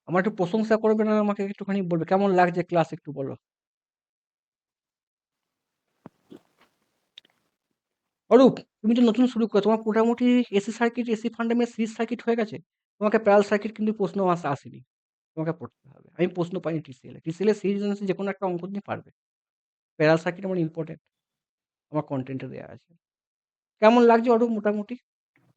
আমার একটু প্রশংসা করবে না, আমাকে একটুখানি বলবে কেমন লাগছে ক্লাস, একটু বলো। অরূপ, তুমি তো নতুন শুরু করো, তোমার মোটামুটি AC circuit, AC fundamental, series circuit হয়ে গেছে। তোমাকে প্যারাল সার্কিট কিন্তু প্রশ্ন আসেনি, তোমাকে পড়তে হবে। আমি প্রশ্ন পাইনি টিসিএল, টিসিএল এর সিরিজ যে কোনো একটা অঙ্ক দিয়ে পারবে। প্যারাল সার্কিট আমার ইম্পর্টেন্ট, আমার কন্টেন্টে দেওয়া আছে। কেমন লাগছে অরূপ মোটামুটি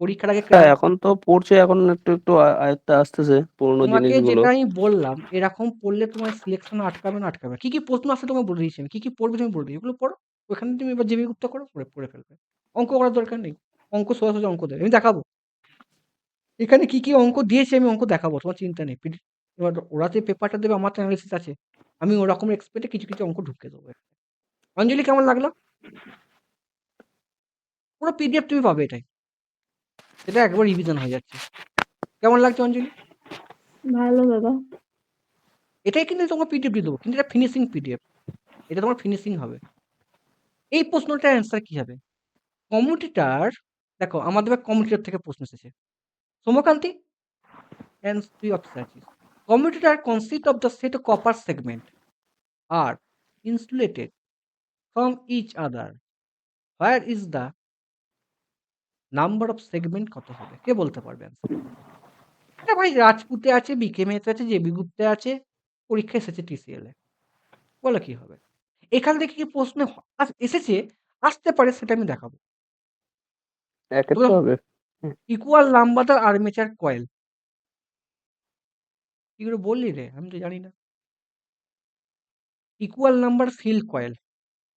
পরীক্ষার আগে হ্যাঁ, ক্লাস? এখন তো পড়ছে, এখন একটু একটু আয়ত্তে আসতেছে পুরোনো তোমাকে জিনিসগুলো। যেটা আমি বললাম, এরকম পড়লে তোমার সিলেকশন আটকাবে না, আটকাবে না। কি কি প্রশ্ন আসে তোমাকে বলে দিয়েছি আমি, কি কি পড়বে তুমি বলে দিই, এগুলো পড়ো। ওখানে তুমি এবার জেবি গুপ্ত করো, পড়ে পড়ে ফেলবে। অঙ্ক করার দরকার নেই, অঙ্ক সোজাসুজি অঙ্ক দেবে, আমি দেখাবো। এখানে কি কি অঙ্ক দিয়েছি আমি অঙ্ক দেখাবো, তোমার চিন্তা নেই। এবার ওরা যে পেপারটা দেবে, আমার তো অ্যানালিসিস আছে, আমি ওরকম এক্সপেক্টে কিছু কিছু অঙ্ক ঢুকে দেবো। অঞ্জলি কেমন লাগলো? পুরো পিডিএফ তুমি পাবে এটাই, এটা একবার রিভিশন হয়ে যাচ্ছে। কেমন লাগছে অঞ্জলি? ভালো দাদা। এটাই কিন্তু তোমার পিডিএফ দিয়ে দেবো, কিন্তু এটা ফিনিশিং পিডিএফ, এটা তোমার ফিনিশিং হবে। এই প্রশ্নটার অ্যান্সার কি হবে? কমিউনিটার, দেখো আমাদের কমিউনিটার থেকে প্রশ্ন এসেছে। সোমকান্তি, and three of statues. Commutator consist of the set of copper segment are insulated from each other. Where is the number of segment কত হবে? কে বলতে পারবে অ্যান্সার? এটা ভাই রাজপুতে আছে, বিকেএমএতে আছে, জেবি গুপ্তে আছে, পরীক্ষা এসেছে টিসিএল এ। বলো কি হবে? এখান থেকে কি প্রশ্ন এসেছে, আসতে পারে, সেটা আমি দেখাবো। একের তো হবে। Equal number the armature coil. কি করে বললি রে, আমি তো জানি না। Equal number field coil,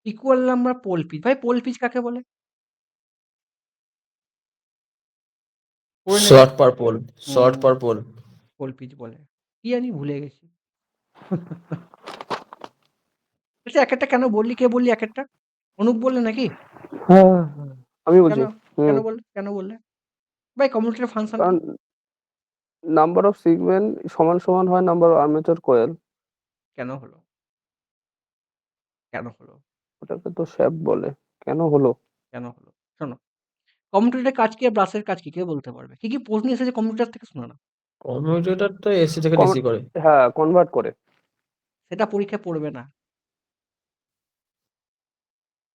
equal number pole pitch. ভাই পোল পিচ কাকে বলে? পড়ে নেবে। Short per pole, short per pole. Pole pitch বলে, কি জানি ভুলে গেছি। আচ্ছা, এক একটা কেন বললি, কে বললি এক একটা? অনুপ বললে নাকি? হ্যাঁ, আমি কেন, বলছি। কেন হুম। বললে, কেন বললে? ভাই কমিউটের ফাংশন কি? কারণ নাম্বার অফ সিগমেন্ট সমান সমান হয় নাম্বার অফ আর্মেচার কয়েল। কেন হলো, কেন হলো, ওটাকে তো শ্যাপ বলে। কেন হলো? কেন হলো? শোনো, কমিউটের কাজ কি আর ব্রাসের কাজ কি, কে বলতে পারবে? কি কি প্রশ্ন এসেছে কমিউটার থেকে, শোনো না। কমিউটেটর তো এসি থেকে ডিসি করে। হ্যাঁ, কনভার্ট করে। সেটা পরীক্ষায় পড়বে না।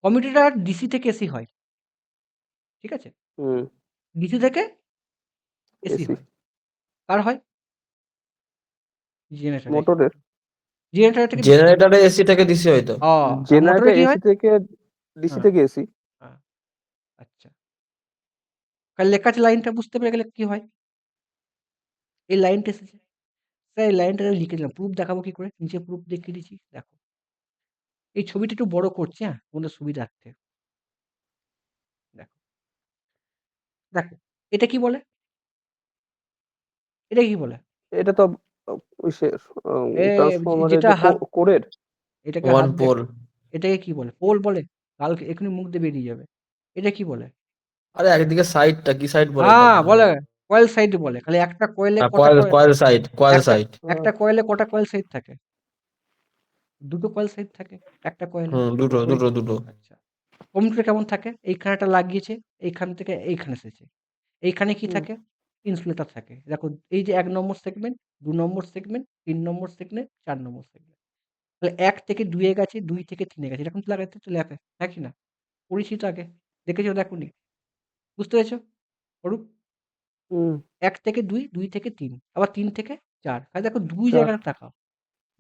কমিউটেটার ডিসি থেকে এসি হয়, ঠিক আছে? হুম। ডিসি থেকে এসি এসি হয়, কার হয়? জেনারেটরে। মোটরের। জেনারেটর থেকে ডিসি হয়। জেনারেটরে এসি থেকে ডিসি হয়তো। আর মোটরে জেনারেটর কি এসি হয়? থেকে ডিসি হ্যাঁ, থেকে এসি। হ্যাঁ, আচ্ছা। কাল লেখা আছে, লাইনটা বুঝতে পেরে গেলে কি হয়? এই লাইনটা এসেছে, স্যার এই লাইনটা লিখে দিলাম, প্রুফ দেখাবো কি করে, নিচে প্রুফ দেখিয়ে দিচ্ছি, দেখো। এই ছবিটা একটু বড় করছি, হ্যাঁ, তোমাদের সুবিধার্থে। দেখো, দেখো, এটা কি বলে, এটা কি বলে? এটা তো এ ট্রান্সফরমারের যেটা যে হাত, কোরের। এটাকে ওয়ান হাত দেখ, পোল। এটাকে কি বলে? পোল বলে? কালকে এখনই মুখ দিয়ে বেরিয়ে যাবে। এটা কি বলে? আরে একদিকে সাইডটা কি সাইড বলে হ্যাঁ ওটাকে? বলে, কয়েল সাইড বলে। খালি একটা কয়েলে হ্যাঁ, কটা coil, coil, coil side, coil একটা সাইড। একটা কয়েলে কটা কয়েল সাইড থাকে? দুটো কয়েল সাইড থাকে একটা কয়েলে। হুম, দুটো দুটো দুটো। আচ্ছা, কম্পিউটার কেমন থাকে? এইখানে একটা লাগিয়েছে, এইখান থেকে এইখানে এসেছে, এইখানে কি হুম। থাকে? ইনসুলেটর থাকে। দেখো, এই যে ১ নম্বর সেগমেন্ট, ২ নম্বর সেগমেন্ট, ৩ নম্বর সেগমেন্ট, ৪ নম্বর সেগমেন্ট। তাহলে ১ থেকে ২ এ গেছে, ২ থেকে ৩ এ গেছে। এরকম তো লাগাতে চলে আসে, হ্যাঁ কি না? পড়েছি তো আগে, দেখেছো দেখোনি? বুঝতে পেরেছো অরূপ? হুম। ১ থেকে ২, ২ থেকে ৩, আবার ৩ থেকে ৪। তাহলে দেখো ২ চার। জায়গাটা তাকাও।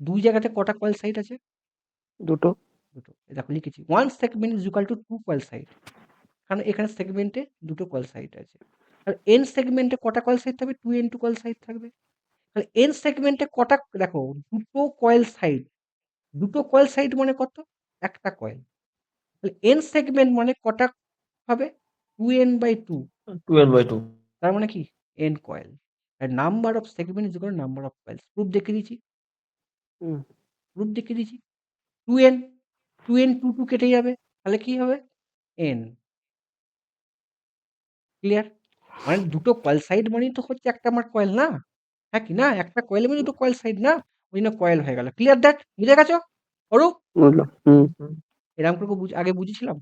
২ জায়গাতে কটা কয়েল সাইড আছে? দুটো। ২ টো। এই দেখো লিখেছি। 1 segment is equal to 2 coil side. কারণ এখানে সেগমেন্টে ২ টো কয়েল সাইড আছে। আর n সেগমেন্টে কটা কয়েল সাইড থাকবে? 2n2 কয়েল সাইড থাকবে। তাহলে n সেগমেন্টে কটা, দেখো ২ টো কয়েল সাইড, ২ টো কয়েল সাইড মানে কত? একটা কয়েল। তাহলে n সেগমেন্ট মানে কটা হবে? 2n/2। 2n/2। তার মানে কি? n coil. আর number of segment is equal to number of coils. Proof দেখিয়ে দিয়েছি, হুম। প্রুফ দেখিয়ে দিয়েছি। 2n, 2n 2, 2 কেটে যাবে। তাহলে কি হবে? n। ক্লিয়ার? মানে ২ টো কয়েল সাইড মানেই তো হচ্ছে একটা আমার কয়েল না? হ্যাঁ কি না? একটা কয়েলের মধ্যে ২ টো কয়েল সাইড না? ওইজন্য কয়েল হয়ে গেল। Clear that? বুঝে গেছো অরূপ? বুঝলাম। হুম। হুম। এরকম করে আগে বুঝেছিলাম?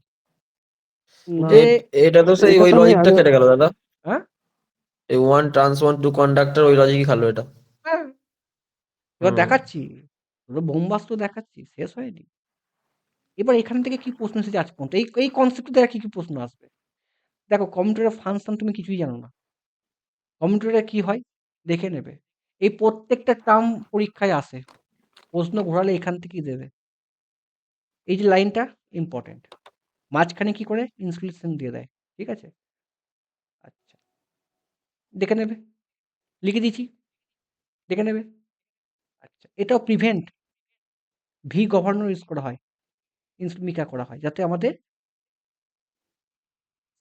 না, যে এটা তো সেই এটা ওই তো আমি লজিকটা আগে। কেটে গেল দাদা। হ্যাঁ? এই one turns one two conductor ওই লজিকই খালো এটা। হ্যাঁ। এবার হুম দেখাচ্ছি, পুরো বোমবাস্ত দেখাচ্ছি, শেষ হয়নি। এবার এখান থেকে কি প্রশ্ন এসেছে আজ পর্যন্ত? এই কনসেপ্ট দ্বারা কি প্রশ্ন আসবে? দেখো কম্পিউটারের ফাংশন তুমি কিছুই জানো না। কম্পিউটারে কি হয়? দেখে নেবে। এই প্রত্যেকটা টার্ম পরীক্ষায় আসে। প্রশ্ন ঘোরালে এখান থেকেই দেবে। এই যে লাইনটা ইম্পর্টেন্ট। মাঝখানে কি করে? ইনস্ক্রিপশন দিয়ে দেয়। ঠিক আছে? আচ্ছা। দেখে নেবে। লিখে দিয়েছি। দেখে নেবে। আচ্ছা। এটাও প্রিভেন্ট ভি গভর্নর ইউজ করা হয়। মিকা করা হয়। যাতে আমাদের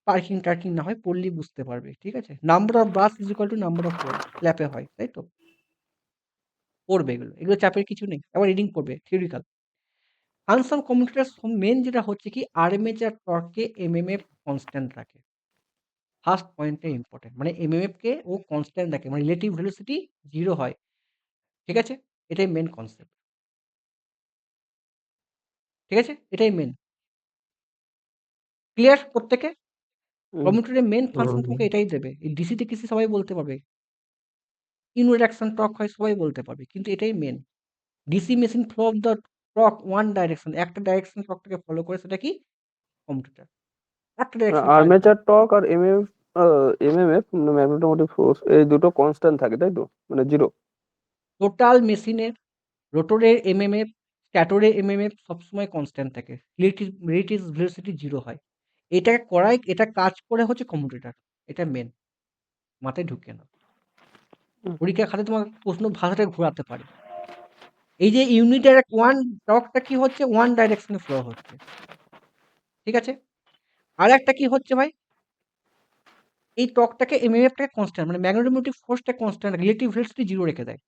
পার্কিং-টার্কিং না হয়, পড়লেই বুঝতে পারবে। ঠিক আছে? Number of brush is equal to number of hole. ল্যাপে হয়। তাই তো? পড়বে এগুলো। এগুলো চাপের কিছু নেই। আবার রিডিং পড়বে, থিওরিক্যাল। ফাংশন কমিউটেটর মেন যেটা হচ্ছে কি আর্মেচার টর্ককে এমএমএফ কনস্ট্যান্ট রাখে। ফার্স্ট পয়েন্টটা ইম্পর্টেন্ট। মানে এমএমএফ কে ও কনস্ট্যান্ট রাখে। মানে রিলেটিভ ভেলোসিটি 0 হয়। ঠিক আছে? এটাই মেন কনসেপ্ট। ঠিক আছে? এটাই মেন। ক্লিয়ার প্রত্যেকে? হুম, কমিউটেটরের মেন ফাংশন হুম তোমাকে এটাই দেবে। এই ডিসি তে সবাই বলতে পারবে। ইউনিডাকশন টর্ক হয় সবাই বলতে পারবে। কিন্তু এটাই main. DC machine flow of the torque one direction. একটা ডাইরেকশন টর্কটাকে ফলো করে সেটা কি? কমিউটেটর। একটা ডাইরেকশনে কাজ করে। আর্মেচার টর্ক আর এমএমএফ ম্যাগনেটো মোটিভ ফোর্স এই দুটো কনস্ট্যান্ট থাকে তাই তো, মানে জিরো। টোটাল মেশিনের রোটরের এমএমএফ, স্ট্যাটরের এমএমএফ সবসময় কনস্ট্যান্ট থাকে। রিলেটিভ ভেলোসিটি 0 হয়। এটা কাজ করে হচ্ছে কমিউটেটর। এটা মেন। মাথায় ঢুকিয়ে নাও। পরীক্ষার খাতে তোমার প্রশ্ন ভাষাটা ঘোরাতে পারে। এই যে ইউনিডাইরেক্ট ওয়ান টর্কটা কি হচ্ছে? ওয়ান ডাইরেকশনে ফ্লো হচ্ছে। ঠিক আছে? আরেকটা কি হচ্ছে ভাই? এই টর্কটাকে এমএমএফটাকে কনস্ট্যান্ট মানে ম্যাগনেটোমোটিভ ফোর্সটা কনস্ট্যান্ট, রিলেটিভ ভেলোসিটি 0 রেখে দেয়।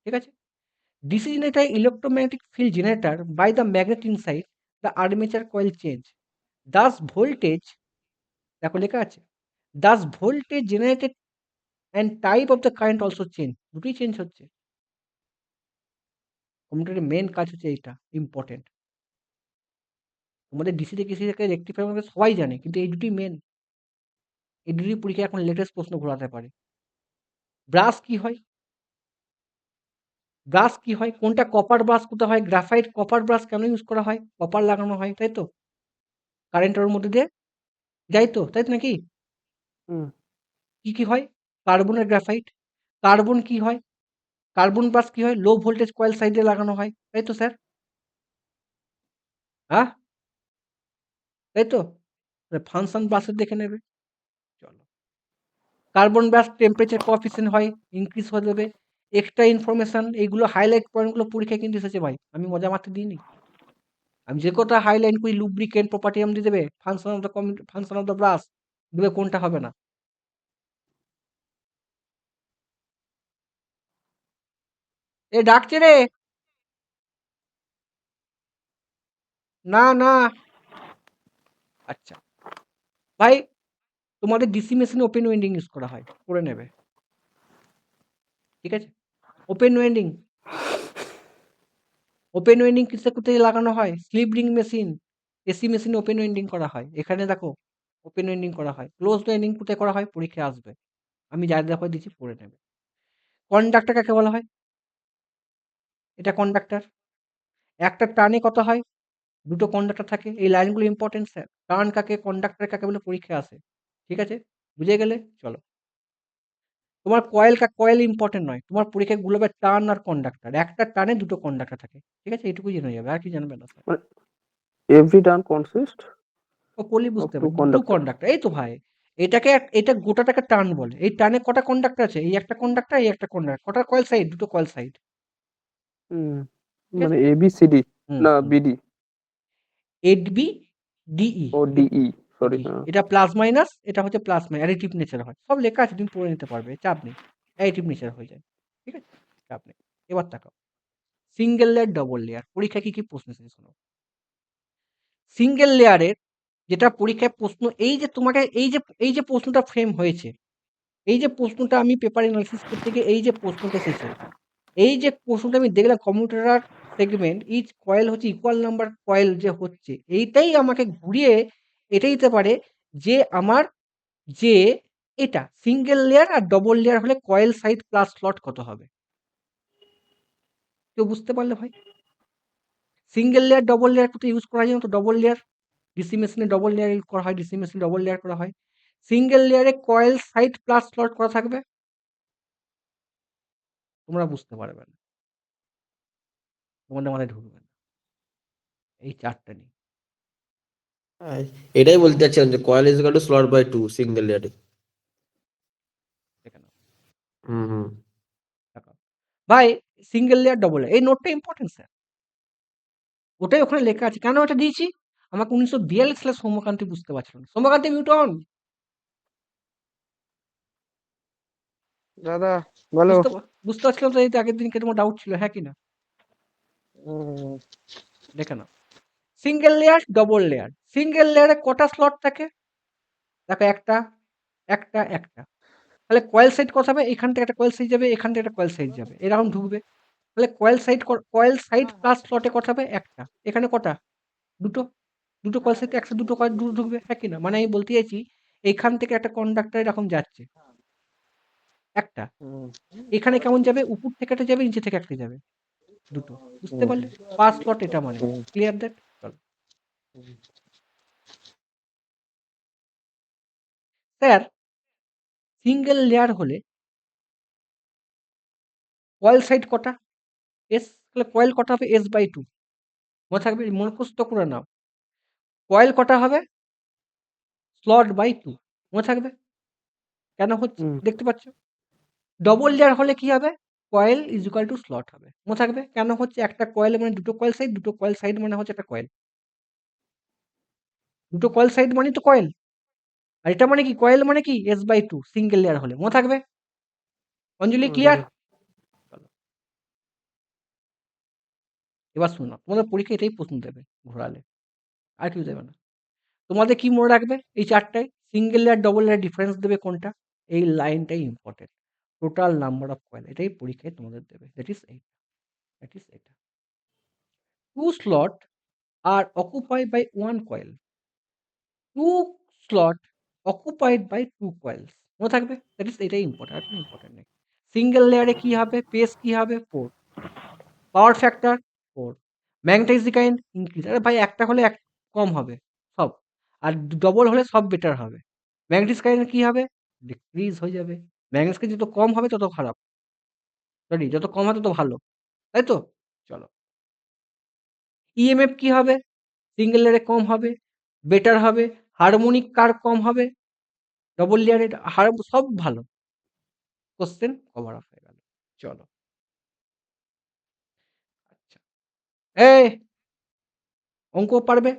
ঠিক আছে? DC generator electromagnetic field generator by the magnet inside the armature coil change. Thus voltage, দেখো লেখা আছে, thus voltage generated and type of the current also change. দুটোই চেঞ্জ হচ্ছে। কমিউটারের মেন কাজ হচ্ছে এইটা, ইম্পর্টেন্ট। তোমাদের ডিসি থেকে কেসি থেকে রেক্টিফায়ার আমাদের সবাই জানে, কিন্তু এই দুটোই মেন। এই দুটোই পরীক্ষায় এখন লেটেস্ট প্রশ্ন ঘোরাতে পারে। ব্রাশ কি হয়? ব্রাশ কি হয়? কোনটা কপার ব্রাশ, কোনটা হয় গ্রাফাইট? কপার ব্রাশ কেন ইউজ করা হয়? কপার লাগানো হয়, তাই তো? কারেন্টের মধ্যে দিয়ে যাই তো, তাই তো নাকি? হুম, কি হয়? কার্বন আর গ্রাফাইট। কার্বন কি হয়? কার্বন ব্রাশ কি হয়? লো ভোল্টেজ কয়েল সাইডে লাগানো হয়। তাই তো স্যার? হ্যাঁ? তাই তো? ফাংশন ব্রাশের দেখে নেবে। চলো। কার্বন ব্রাশ টেম্পারেচার কোএফিসিয়েন্ট হয়, ইনক্রিজ হয়ে যাবে। এক্সট্রা ইনফরমেশন এইগুলো হাইলাইট পয়েন্টগুলো পরীক্ষায় কিন্তু এসেছে ভাই। আমি মজা মারতে দিইনি। আমি যে কটা হাইলাইট করি লুব্রিকেন্ট প্রপার্টি আমি দিয়ে দেবে, ফাংশন অফ দ্য ব্রাশ দেবে, কোনটা হবে না। এ ডাকছে রে। না না। আচ্ছা ভাই, তোমাদের ডিসি মেশিনে ওপেন ওয়েন্ডিং ইউজ করা হয়, করে নেবে। ঠিক আছে? ওপেন ওয়েন্ডিং কিসে কোথায় লাগানো হয়? স্লিপ রিং মেশিন, এসি মেশিনে ওপেন ওয়েন্ডিং করা হয়। এখানে দেখো ওপেন ওয়েন্ডিং করা হয়। ক্লোজ ওয়েন্ডিং কোথায় করা হয়? পরীক্ষায় আসবে। আমি যা দেখো দিচ্ছি পড়ে নেবে। কন্ডাক্টর কাকে বলা হয়? এটা কন্ডাক্টর। একটা টার্নে কত হয়? দুটো কন্ডাক্টর থাকে। এই লাইনগুলো ইম্পর্টেন্ট স্যার। টার্ন কাকে, কন্ডাক্টর কাকে বলে পরীক্ষায় আসে। ঠিক আছে? বুঝে গেলে? চলো। তোমার কয়েল ইম্পর্টেন্ট নয়। তোমার পরীক্ষায় গুলোবে টার্ন আর কন্ডাক্টর। একটা টার্নে দুটো কন্ডাক্টর থাকে। ঠিক আছে? এইটুকুই জেনে যাবে। আর কি জানবে না স্যার। মানে এভরি টার্ন কনসিস্ট ও পড়লেই অফ বুঝতে টু পারবে। 2 কন্ডাক্টর। কন্ডাক্টর। এই তো ভাই। এটা গোটাটাকে টার্ন বলে। এই টার্নে কটা কন্ডাক্টর আছে? এই একটা কন্ডাক্টর, এই একটা কন্ডাক্টর। কটা কয়েল সাইড? দুটো কয়েল সাইড। হুম, ঠিক মানে আছে? এবিসিডি হুম, না হুম। BD ADB, DE. ও ডিই, সরি। হ্যাঁ, এটা প্লাস মাইনাস, এটা হচ্ছে প্লাস মাইনাস। অ্যাডিটিভ নেচার হয়। সব লেখা আছে, তুমি পড়ে নিতে পারবে। চাপ নেই। অ্যাডিটিভ নেচার হয়ে যায়। ঠিক আছে? চাপ নেই। এবার তাকাও। Single layer, double layer. পরীক্ষায় কি প্রশ্ন এসেছে শোনো। সিঙ্গেল লেয়ারের যেটা পরীক্ষায় প্রশ্ন, এই যে প্রশ্নটা ফ্রেম হয়েছে, এই যে প্রশ্নটা আমি পেপার অ্যানালিসিস করতে গিয়ে এই যে প্রশ্নটা এসেছে, এই যে প্রশ্নটা আমি দেখলাম কমিউটেটর সেগমেন্ট ইচ কয়েল হচ্ছে ইকুয়াল নাম্বার কয়েল যে হচ্ছে, এইটাই আমাকে ঘুরিয়ে এটা দিতে পারে যে আমার যে এটা সিঙ্গেল লেয়ার আর ডবল লেয়ার হলে কয়েল সাইজ প্লাস স্লট কত হবে। কেউ বুঝতে পারলে ভাই? সিঙ্গেল লেয়ার ডবল লেয়ার কোথায় ইউজ করা যায় না তো? ডবল লেয়ার ডিসি মেশিনে ডবল লেয়ার ইউজ করা হয়, ডিসি মেশিনে ডবল লেয়ার করা হয়। সিঙ্গেল লেয়ারে কয়েল সাইড প্লাস স্লট করা থাকবে, তোমরা বুঝতে পারবে না, তোমাদের মাথায় ঢুকবে না। এই 4টা নিয়ে এটাই বলতে চাচ্ছিলাম যে coil is equal to slot by 2 single লেয়ারে। দেখে নাও। হুম। তাকাও। ভাই সিঙ্গেল লেয়ার ডবল লেয়ার এই নোটটা ইম্পর্টেন্ট স্যার, ওটাই ওখানে লেখা আছে। কেন এটা দিয়েছি? আমাকে 1942 সালে সৌম্যকান্তি বুঝতে পারছিল না। সৌম্যকান্তি মিউটন দাদা বলো। বুঝতে পারছিলাম তো, এই তো আগের দিনকে তোমার ডাউট ছিল, হ্যাঁ কি না? দেখে নাও, single layer double layer. Single লেয়ারে কটা স্লট থাকে? দেখো একটা একটা একটা তাহলে কয়েল সাইড কত হবে? এখান থেকে একটা কয়েল সাইড যাবে, এখান থেকে একটা কয়েল সাইড যাবে, এরকম ঢুকবে। তাহলে কয়েল সাইড প্লাস স্লটে কত হবে? একটা। এখানে কটা? দুটো। দুটো কয়েল সাইড একসাথে দুটো কয়েল ঢুকবে, হ্যাঁ কি না? মানে আমি বলতে চাইছি এইখান থেকে একটা কন্ডাক্টর এরকম যাচ্ছে একটা, এখানে কেমন যাবে? উপর থেকে একটা যাবে, নিচে থেকে একটা যাবে, দুটো। বুঝতে পারলে? পার স্লট এটা মানে। Clear that? চলো স্যার, সিঙ্গেল লেয়ার হলে কয়েল সাইড কটা? এস। তাহলে কয়েল কটা হবে? S by two. মনে থাকবে, মুখস্থ করে নাও। কয়েল কটা হবে? Slot by two. মনে থাকবে কেন হচ্ছে? দেখতে পাচ্ছ? ডবল লেয়ার হলে কি হবে? Coil is equal to slot হবে। মনে থাকবে কেন হচ্ছে? একটা কয়েল মানে দুটো কয়েল সাইড, দুটো কয়েল সাইড মানে হচ্ছে একটা কয়েল, দুটো কয়েল সাইড মানে তো কয়েল। আর এটা মানে কি? কয়েল মানে কি? S by two single layer হলে। মনে থাকবে? অঞ্জলি ক্লিয়ার? এবার শোনো, তোমাদের পরীক্ষা এটাই প্রশ্ন দেবে ঘোরালে, আর কিছু দেবে না। তোমাদের কি মনে রাখবে এই 4টায়? Single layer double layer difference দেবে কোনটা? এই লাইনটাই important. Total number of coil, এটাই পরীক্ষায় তোমাদের দেবে। দ্যাট ইজ এটা। 2 slot are occupied by 1 coil. 2 slot occupied by 2 coils. মনে থাকবে? দ্যাট ইজ এটাই ইম্পর্টেন্ট, আর কোনো ইম্পর্টেন্ট নেই। সিঙ্গেল লেয়ারে কি হবে? পেস কি হবে? 4। Power factor 4। Magnetising increase. আরে ভাই একটা হলে এক কম হবে সব, আর ডবল হলে সব বেটার হবে। ম্যাগনেটিক কি হবে? ডিক্রিজ হয়ে যাবে। ম্যাগনেটিক যত কম হবে তত খারাপ, সরি যত কম হবে তত ভালো, তাই তো? চলো, ইএমএফ কি হবে? সিঙ্গেল লেয়ারে কম হবে, বেটার হবে। হারমোনিক কার কম হবে? ডবল লেয়ারে সব ভালো। কোশ্চেন কভার আপ হয়ে গেল। চলো, আচ্ছা, এই অঙ্ক পারবে?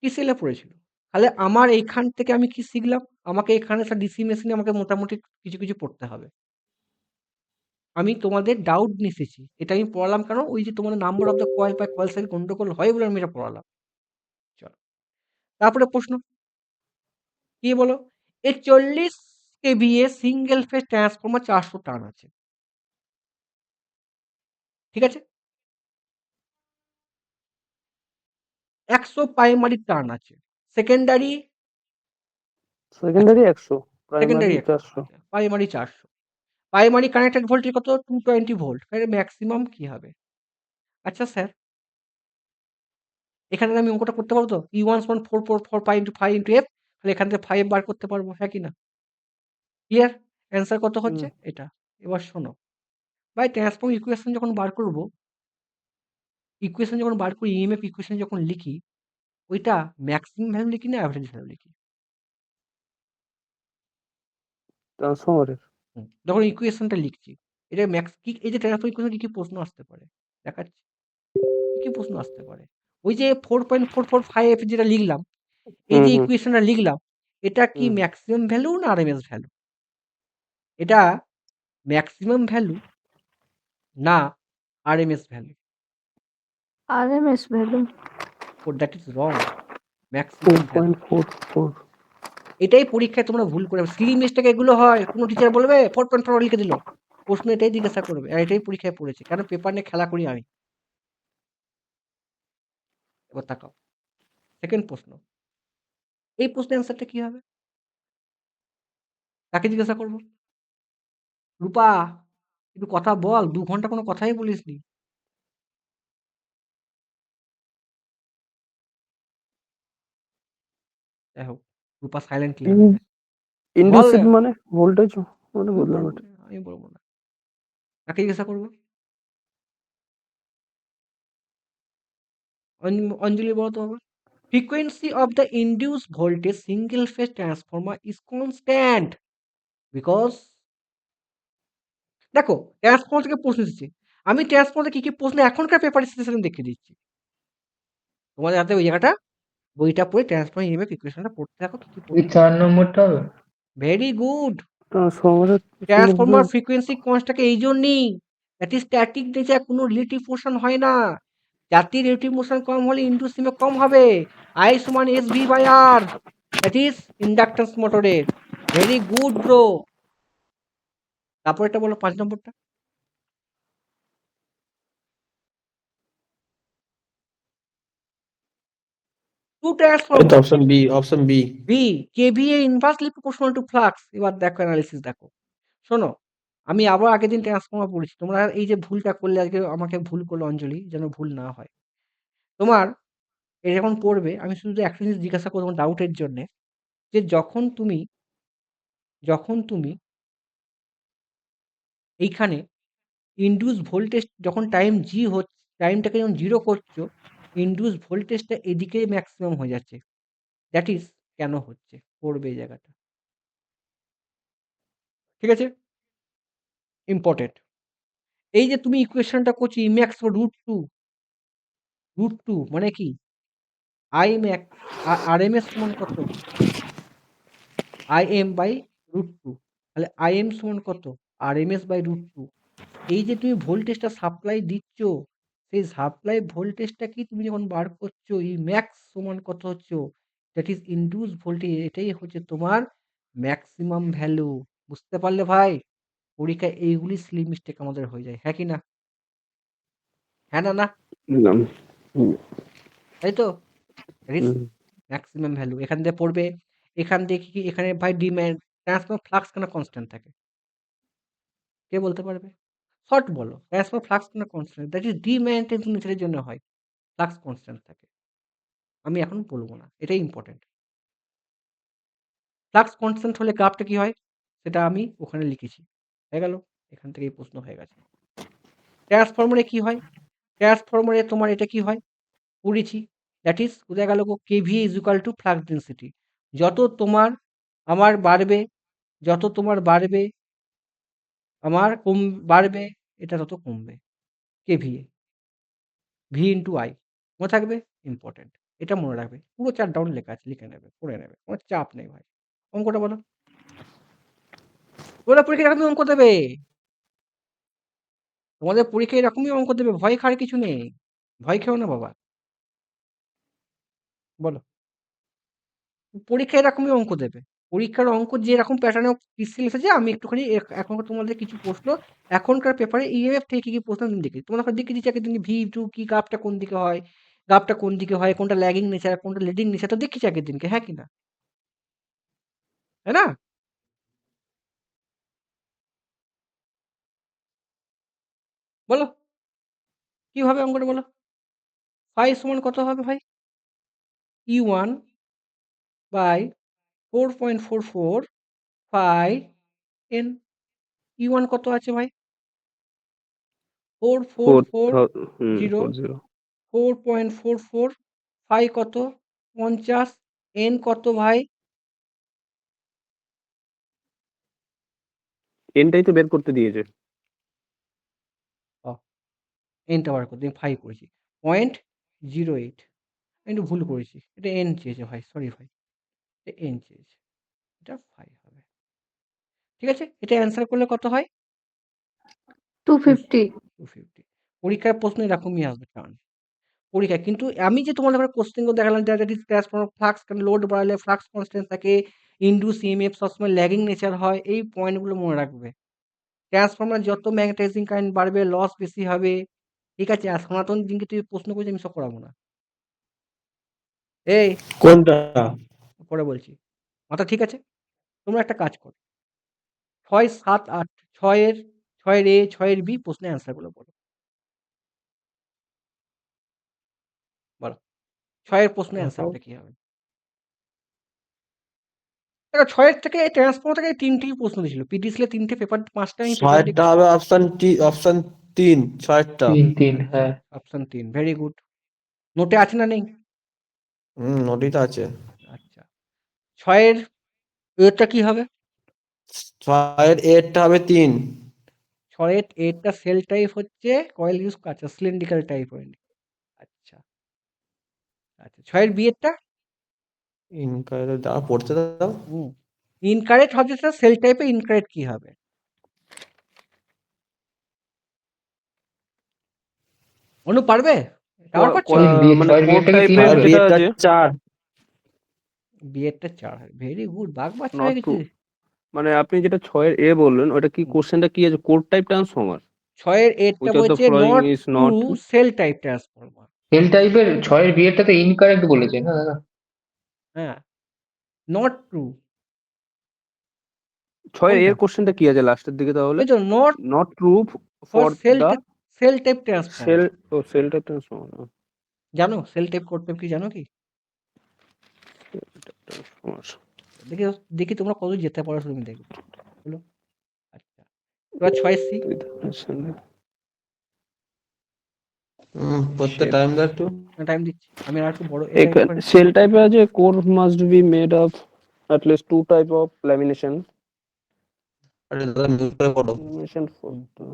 কি সিলে পড়েছিল? তাহলে আমার এইখান থেকে আমি কি শিখলাম? আমাকে এখানে ডিসি মেশিনে আমাকে মোটামুটি কিছু কিছু পড়তে হবে। আমি তোমাদের ডাউট নিতেছি, এটা আমি পড়ালাম কেন? ওই যে তোমাদের নাম্বার অফ দ্য কয়েল বা কয়েল সাইজ গন্ডগোল হয় বলে আমি এটা পড়ালাম। চলো, তারপরে প্রশ্ন কি বলো? এই 40 KVA single phase transformer 400 turn আছে, ঠিক আছে? 100 প্রাইমারি টার্ন আছে, secondary secondary 100, secondary primary 400। Primary 400। Primary connected voltage কত? 220 ভোল্ট। তাহলে ম্যাক্সিমাম কি হবে? আচ্ছা স্যার, এখানে আমি অঙ্কটা করতে পারবো তো? ই ওয়ান সমান 444 পাই ইন্টু 5 ইন্টু এফ, তাহলে এখান থেকে 5 বার করতে পারবো, হ্যাঁ কি না? ক্লিয়ার? অ্যান্সার কত হচ্ছে? এটা। এবার শোনো ভাই, ট্রান্সফর্ম ইকুয়েশন যখন বার করবো, ইকুয়েশন যখন বার করি, ইএমএফ ইকুয়েশন যখন লিখি, ওইটা ম্যাক্সিমাম ভ্যালু লিখি না অ্যাভারেজ ভ্যালু লিখি? ট্রান্সফরমারের যখন ইকুয়েশনটা লিখছি, এটা ম্যাক্স কি, এই যে ট্রান্সফর্ম ইকুয়েশন কি কি প্রশ্ন আসতে পারে দেখাচ্ছি, কি কি প্রশ্ন আসতে পারে। ওই যে 4.445 যেটা লিখলাম, এই যে ইকুয়েশনটা লিখলাম, এটা কি ম্যাক্সিমাম ভ্যালু না আরএমএস ভ্যালু? এটা ম্যাক্সিমাম ভ্যালু না RMS value? RMS value. That is wrong, maximum value. 4.44। এটাই পরীক্ষায় তোমরা ভুল করে, সিলি মিস্টেক এগুলো হয়। কোনো টিচার বলবে 4.4 লিখে দিল, প্রশ্ন এটাই জিজ্ঞাসা করবে, আর এটাই পরীক্ষায় পড়েছে। কেন? পেপার নিয়ে খেলা করি আমি। এবার তাকাও, সেকেন্ড প্রশ্ন, এই প্রশ্নের অ্যান্সারটা কি হবে? তাকে জিজ্ঞাসা করবো, রূপা একটু কথা বল, 2 ঘন্টা কোনো কথাই বলিসনি। যাই হোক, রূপা সাইলেন্টলি আসবে। বল ইন্ডুসিভ না, মানে ভোল্টেজ মানে আমি বুঝলাম বলবো এটা। না, আমি বলবো না। কাকে জিজ্ঞাসা করবো? অঞ্জলি বলো তো বাবা। Frequency of the induced voltage single phase transformer is constant because দেখো ট্রান্সফর্মার থেকে প্রশ্ন এসেছে। আমি ট্রান্সফর্মার কি প্রশ্ন এখনকার পেপার সিচুয়েশন দেখিয়ে দিচ্ছি। তোমাদের হাতে ওই জায়গাটা বইটা পড়ে ট্রান্সফর্মার ইএমএফ ইকুয়েশনটা পড়তে থাকো কি এই প্রশ্ন। 4 নম্বরটা হবে? Very good. ট্রান্সফরমারের ট্রান্সফর্মার ফ্রিকোয়েন্সি কনস্ট্যান্ট এই জন্যই দ্যাট ইজ স্ট্যাটিক নেচার, কোনো রিলেটিভ মোশন হয় না। যাতে রিলেটিভ মোশন কম হলে ইনডুস ইএমএফ কম হবে। আই সমান S V by R, that is inductance মোটরের। Very good bro. তারপর এটা বলো 5 নম্বরটা। টু এটা transformer option B, option B. B KVA inversely proportional to flux. এবার দেখো অ্যানালিসিস দেখো। শোনো, আমি আবার আগের দিন ট্রান্সফর্মার পড়েছি। তোমরা এই যে ভুলটা করলে আজকে, আমাকে ভুল করলো অঞ্জলি, যেন ভুল না হয়। তোমার এটা যখন পড়বে আমি শুধু একটা জিনিস জিজ্ঞাসা করবো ডাউটের জন্যে, যে যখন তুমি এইখানে ইনডিউস ভোল্টেজ যখন টাইম জি হচ্ছে, টাইমটাকে যখন 0 করছো, ইনডিউস ভোল্টেজটা এদিকে ম্যাক্সিমাম হয়ে যাচ্ছে। দ্যাট ইজ কেন হচ্ছে? পড়বে এই জায়গাটা। ঠিক আছে? ইম্পর্টেন্ট। এই যে তুমি ইকুয়েশনটা করছো ইম্যাক্স √2 মানে কি? আই ম্যাক্স আরএমএস সমান কত? IM by √2। তাহলে আইএম সমান কত? RMS by √2। এই যে তুমি ভোল্টেজটা সাপ্লাই দিচ্ছ, সেই সাপ্লাই ভোল্টেজটা কি তুমি যখন বার করছো, এই ম্যাক্স সমান কত হচ্ছে? That is induce voltage. এটাই হচ্ছে তোমার ম্যাক্সিমাম ভ্যালু। বুঝতে পারলে ভাই? পরীক্ষায় এইগুলি সিলি মিস্টেক আমাদের হয়ে যায়, হ্যাঁ কি না? হ্যাঁ না না, বুঝলাম। হুম, তাই তো? That is hmm. Maximum value. এখান দিয়ে পড়বে, এখান দিয়ে কি এখানে ভাই ডিম্যান্ড ট্রান্সফার ফ্লাক্স কেন কনস্ট্যান্ট থাকে? কে বলতে পারবে? শর্ট বলো, ট্রান্সফার ফ্লাক্স কেন কনস্ট্যান্ট? দ্যাট ইজ ডিম্যান্টেন্স নেচারের জন্য হয়, ফ্লাক্স কনস্ট্যান্ট থাকে। আমি এখন বলবো না, এটাই ইম্পর্টেন্ট। ফ্লাক্স কনস্ট্যান্ট হলে গ্রাফটা কি হয় সেটা আমি ওখানে লিখেছি, হয়ে গেল। এখান থেকে এই প্রশ্ন হয়ে গেছে। ট্রান্সফরমারে কি হয়? ট্রান্সফরমারে তোমার এটা কি হয় পড়েছি, দ্যাট ইজ বোঝা গেল KV is equal to flux density. যত তোমার আমার বাড়বে, যত তোমার বাড়বে আমার বাড়বে, এটা তত কমবে। কেভিএ ভি ইন্টু আই, মনে থাকবে? ইম্পর্টেন্ট। এটা মনে রাখবে, পুরো চার ডাউন লেখা আছে, লিখে নেবে, পড়ে নেবে, কোনো চাপ নেই ভাই। অঙ্কটা বলো। ওরা পরীক্ষায় এরকমই অঙ্ক দেবে, তোমাদের পরীক্ষায় এরকমই অঙ্ক দেবে, ভয় খাওয়ার কিছু নেই। ভয় খেও না বাবা। বলো। পরীক্ষায় এরকমই অঙ্ক দেবে। পরীক্ষার অঙ্ক যেরকম প্যাটার্নে পিসিএল এসেছে, আমি একটুখানি এখন তোমাদের কিছু প্রশ্ন এখনকার পেপারে ইএমএফ থেকে কি কি প্রশ্ন তুমি দেখি, তোমরা দেখিয়ে দিচ্ছি একদিন ভি টু কি, গ্রাফটা কোন দিকে হয়, গ্রাফটা কোন দিকে হয়, কোনটা ল্যাগিং নেচার কোনটা লিডিং নেচার, তো দেখিয়েছি আগের দিনকে, হ্যাঁ কি না? তাই না? বলো কি হবে অঙ্কটা বলো। ফাই সমান কত হবে ভাই? E1 by 4.44 phi N. E1 কত আছে ভাই? 4440 40। 4.44, ফাই কত? 50, এন কত ভাই? এনটাই তো বের করতে দিয়েছে। এনটা বার করতে আমি 5 করেছি, 0.08। আমি একটু ভুল করেছি, এটা এন চেয়েছে ভাই, সরি ভাই, এটা এন চেয়েছে, এটা 5 হবে। ঠিক আছে, এটা অ্যান্সার করলে কত হয়? 250। 250। পরীক্ষার প্রশ্ন এরকমই আসবে কারণ পরীক্ষা, কিন্তু আমি যে তোমাদের কোশ্চেন গুলো দেখালাম, দ্যাট ইজ ফ্লাক্স লোড বাড়ালে ফ্লাক্স কনস্ট্যান্ট থাকে, ইনডিউস ইএমএফ সবসময় ল্যাগিং নেচার হয়, এই পয়েন্টগুলো মনে রাখবে। ট্রান্সফর্মার যত ম্যাগনেটাইজিং কারেন্ট বাড়বে লস বেশি হবে। ঠিক আছে, আর সনাতন দিনকে তুই প্রশ্ন করছিস, আমি সব করাবো না। এই কোনটা? পরে বলছি, মাথা ঠিক আছে? তোমরা একটা কাজ করো, 6, 7, 8, 6-এর এ, 6-এর বি প্রশ্নের অ্যান্সার গুলো বলো। বলো 6-এর প্রশ্নের অ্যান্সারটা কি হবে? দেখো 6 এর থেকে ট্রান্সফর্মার থেকে 3টেই প্রশ্ন দিয়েছিল। পিটিসিএল 3টে পেপার 5টা আমি পেপার ছয়েরটা হবে অপশন 3 ছয়েরটা। 3 হ্যাঁ। Option 3 very good. নোটে আছে না নেই? নোটই তো আছে। আচ্ছা। 6 এর এটা কি হবে? 6 এর টা হবে 3। 6 এর এটা সেল টাইপ হচ্ছে কয়েল ইউজ আচ্ছা সিলিন্ড্রিক্যাল টাইপ ওয়েন্ডিং। আচ্ছা। আচ্ছা 6 এর বি এরটা? ইনকারেক্ট দাও, পড়তে দাও। ইনকারেক্ট হবে স্যার সেল টাইপে ইনকারেক্ট কি হবে? অনু পারবে? টাওয়ার পাচ্ছো? মানে ছয়ের কোর বিয়েরটা কি তিন টাইপের হবে? যেটা বিয়েরটা আছে 4। বি এরটা 4 হয়। ভেরি গুড বাঘ বাচ্চা নট হয়ে ট্রু। গেছে। মানে আপনি যেটা 6 এর বললেন ওটা কি কোশ্চেনটা কি আছে? কোর টাইপ ট্রান্সফর্মার 6 এর এরটা which of the বলছে following not is to not shell type transformer. Shell টাইপের 6 এর বিয়েরটা তো ইনকারেক্ট বলেছে না দাদা? হ্যাঁ। নট ট্রু 6 এর কোনটা? কোশ্চেনটা কি আছে লাস্টের দিকে তাহলে? ওই তো not not true for for the shell type transformer. Shell type transformer. জানো সেল টাইপ কোড টাইপ কি জানো কি? দেখি দেখি তোমরা কত যেতে পারো তুমি দেখবে। বলো। আচ্ছা। এবার 6 সি পড়তে টাইম দাও একটু। টাইম দিচ্ছি। আমি আর একটু বড় এটা একটু সেল টাইপে আছে core must be made of at least 2 type of lamination. আরে দাদা মিউট করে পড়ো। Lamination for the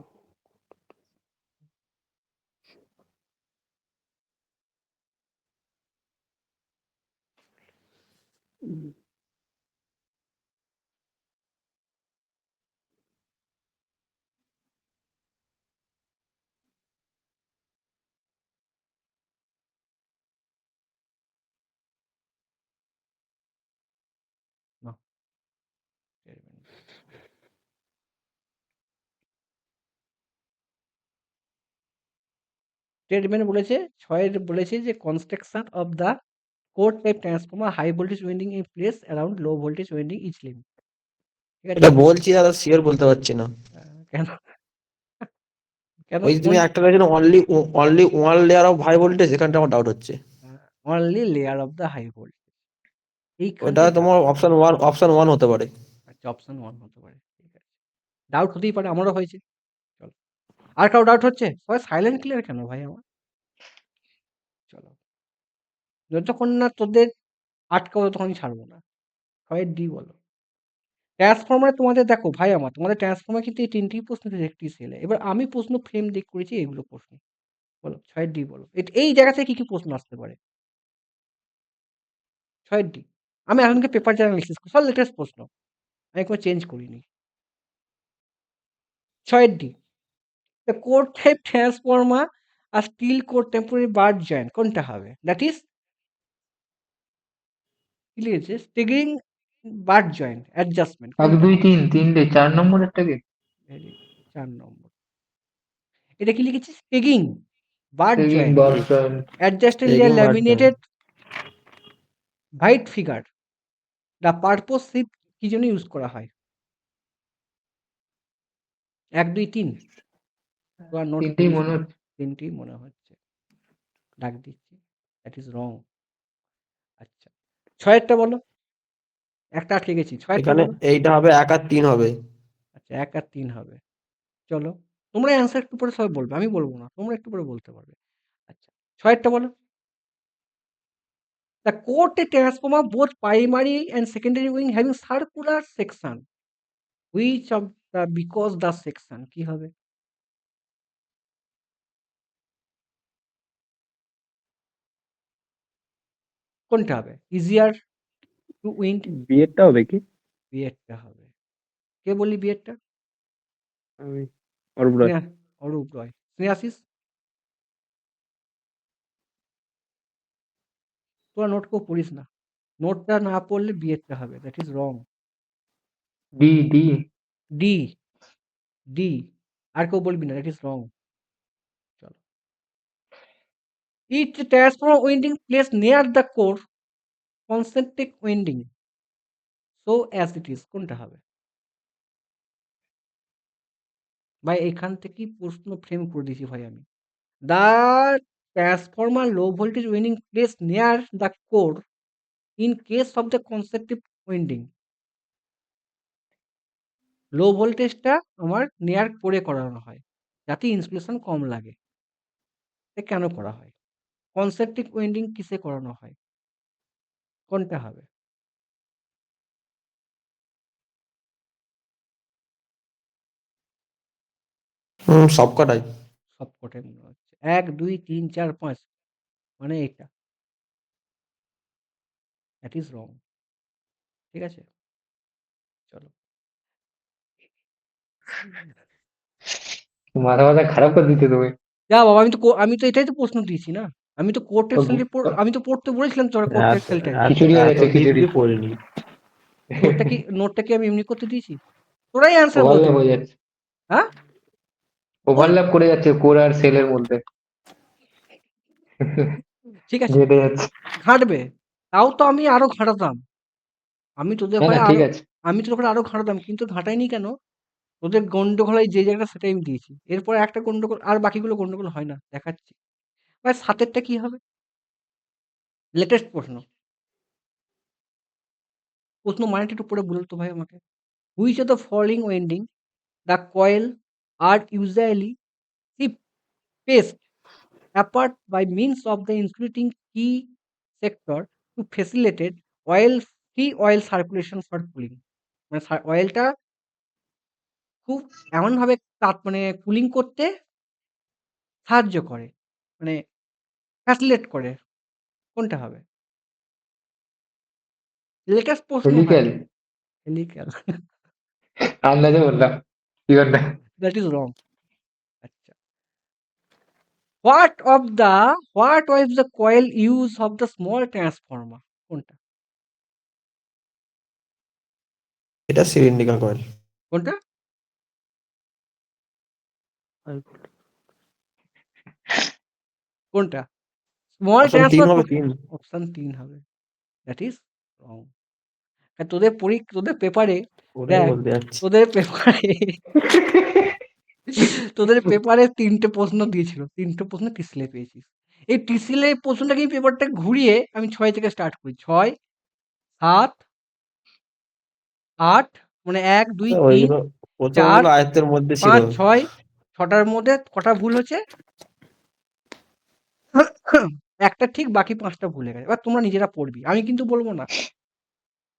না। স্টেটমেন্ট বলেছে 6 এর বলেছে যে construction of the core type transformer high voltage winding in place around low voltage winding each limb. ঠিক আছে? এটা বলছি দাদা শিওর বলতে পারছি না। কেন? কেন ওই যে তুমি একটা বলেছো only one layer of high voltage, এখানটা আমার ডাউট হচ্ছে। Only layer of the high voltage. এইখান ওটা থেকে তোমার অপশন 1 হতে পারে। আচ্ছা অপশন 1 হতে পারে। ঠিক আছে। ডাউট হতেই পারে আমারও হয়েছে। চলো। আর কারো ডাউট হচ্ছে? সবাই সাইলেন্ট ক্লিয়ার কেন ভাই আমার? চলো। যতক্ষণ না তোদের আটকাবো ততক্ষণ ছাড়বো না। 6 ডি বলো। ট্রান্সফর্মারে তোমাদের দেখো ভাই আমার তোমাদের ট্রান্সফর্মার কিন্তু এই 3টি প্রশ্ন একটি সেলে। এবার আমি প্রশ্ন ফ্রেম দিক করেছি এগুলো প্রশ্ন। বলো 6 ডি বলো। এই জায়গা থেকে কি প্রশ্ন আসতে পারে? 6 ডি। আমি এখনকে পেপার অ্যানালিসিস করি। সব লেটেস্ট প্রশ্ন। আমি কোনো চেঞ্জ করিনি। 6 D. The core type transformer আর steel core temporary bar joint কোনটা হবে? That is কি লিখেছে? Staggering bar joint adjustment 1 কোনটা 2 হবে? 3 তিনটে 4 নম্বরেরটা কি? Very good, 4 নম্বর। এটা কি লিখেছে? Staggering bar সেগিং joint বর্ষণ। adjusted layer Staggering bar laminated white figure. The purpose shift কি জন্য ইউজ করা হয়? 1 2 3 তোমার নোট তিনটেই করিস মনে না। হচ্ছে। 3টেই মনে হচ্ছে। ডাক দিচ্ছি। That is wrong. আচ্ছা 6 এরটা বলো। একটা আটকে গেছি। 6 এরটা এখানে বলো। এইটা হবে 1 আর 3 হবে। আচ্ছা 1 আর 3 হবে। চলো। তোমরা অ্যান্সার একটু পরে সবাই বলবে। আমি বলব না। তোমরা একটু পরে বলতে পারবে। আচ্ছা 6 এরটা বলো। The core transformer both primary and secondary wing having circular section. Which of the because the section কি হবে? কোনটা হবে? Easier to wind বিয়েরটা হবে কি? বিয়েরটা হবে। কে বললি বিয়েরটা? আমি অরূপ রায়। অরূপ রয়। স্নেহাশিস? তোরা নোট কেউ পড়িস না। নোটটা না পড়লে বিয়েরটা হবে। That is wrong. D D D D আর কেউ বলবি না। That is wrong. চলো। Each transformer winding placed near the core concentric winding so as it is কোনটা হবে? ভাই এখান থেকেই প্রশ্ন ফ্রেম করে দিয়েছি ভাই আমি। The transformer low voltage winding placed near the core in case of the concentric winding লো ভোল্টেজটা আমার নেয়ার পরে করানো হয় যাতে ইনসুলেশন কম লাগে। এটা কেন করা হয়? কনসেন্ট্রিক ওয়েন্ডিং কিসে করানো হয়? কোনটা হবে? সবকটাই। সবকটাই মনে হচ্ছে ১, ২, ৩, ৪, ৫ মানে এটা। দ্যাট ইজ রং। ঠিক আছে? চলো। মাথা মাথা খারাপ করে দিতে তুমি। যা বাবা আমি তো এটাই তো প্রশ্ন দিয়েছি না। আমি তো কোর্ট এক্সেল আমি তো পড়তে বলেছিলাম তোরা কোর্ট এত এক্সেলটাই। এত খিচুড়ি হয়ে এত গেছে, খিচুড়ি। ডিপলি পড়িনি। নোটটা কি আমি এমনি করতে দিয়েছি? তোরাই অ্যান্সার বলতে ওভারল্যাপ হয়ে পারবি। যাচ্ছে, হ্যাঁ? ওভারল্যাপ করে যাচ্ছে কোর আর সেলের মধ্যে। ঠিক আছে। ঘেটে যাচ্ছে। ঘাঁটবে। তাও তো আমি আরো ঘাঁটাতাম। আমি তোদের না না ঘরে ঠিক আরো আছে। আমি তোদের ঘরে আরো ঘাঁটাতাম কিন্তু ঘাঁটাইনি কেন? তোদের গন্ডগোল হয় যে জায়গাটা সেটাই আমি দিয়েছি। এরপরে একটা গন্ডগোল আর বাকিগুলো গন্ডগোল হয় না। দেখাচ্ছি। ভাই ৭ এরটা কি হবে? লেটেস্ট প্রশ্ন। প্রশ্ন মানেটা একটু পড়ে বলুন তো ভাই আমাকে। Which of the following winding the coil are usually spaced apart by means of the insulating key sector to facilitate free oil circulation for cooling. মানে অয়েলটা খুব এমনভাবে মানে কুলিং করতে সাহায্য করে। মানে ফ্যাসিলিটেট করে। কোনটা হবে? লেটেস্ট প্রশ্ন ভাই। হেলিক্যাল। হেলিক্যাল। আন্দাজে বললাম কি করতে। দ্যাট ইজ রং। আচ্ছা। What was the coil use of the small transformer? কোনটা? এটা সিলিন্ড্রিক্যাল কয়েল। কোনটা? কোনটা? স্মল অপশন 3 ট্রান্সফার হবে 3। অপশন ৩ হবে। দ্যাট ইজ রং। তোদের পেপারে ওটাই দেখ, বলতে যাচ্ছি। তোদের পেপারে তোদের পেপারে ৩ টে প্রশ্ন দিয়েছিল। ৩ টে প্রশ্ন টিসিলে পেয়েছিস। এই টিসিলে প্রশ্নটাকেই পেপারটা ঘুরিয়ে আমি ৬ থেকে স্টার্ট করি। ৬, ৭, ৮ মানে ১, ২, ৩, ওইগুলো প্রথমগুলো ৪, আয়ত্তের মধ্যে ছিল। ৫, ৬ ৬টার মধ্যে কটা ভুল হচ্ছে? একটা ঠিক বাকি ৫টা ভুল হয়ে গেছে। এবার তোমরা নিজেরা পড়বি। আমি কিন্তু বলব না।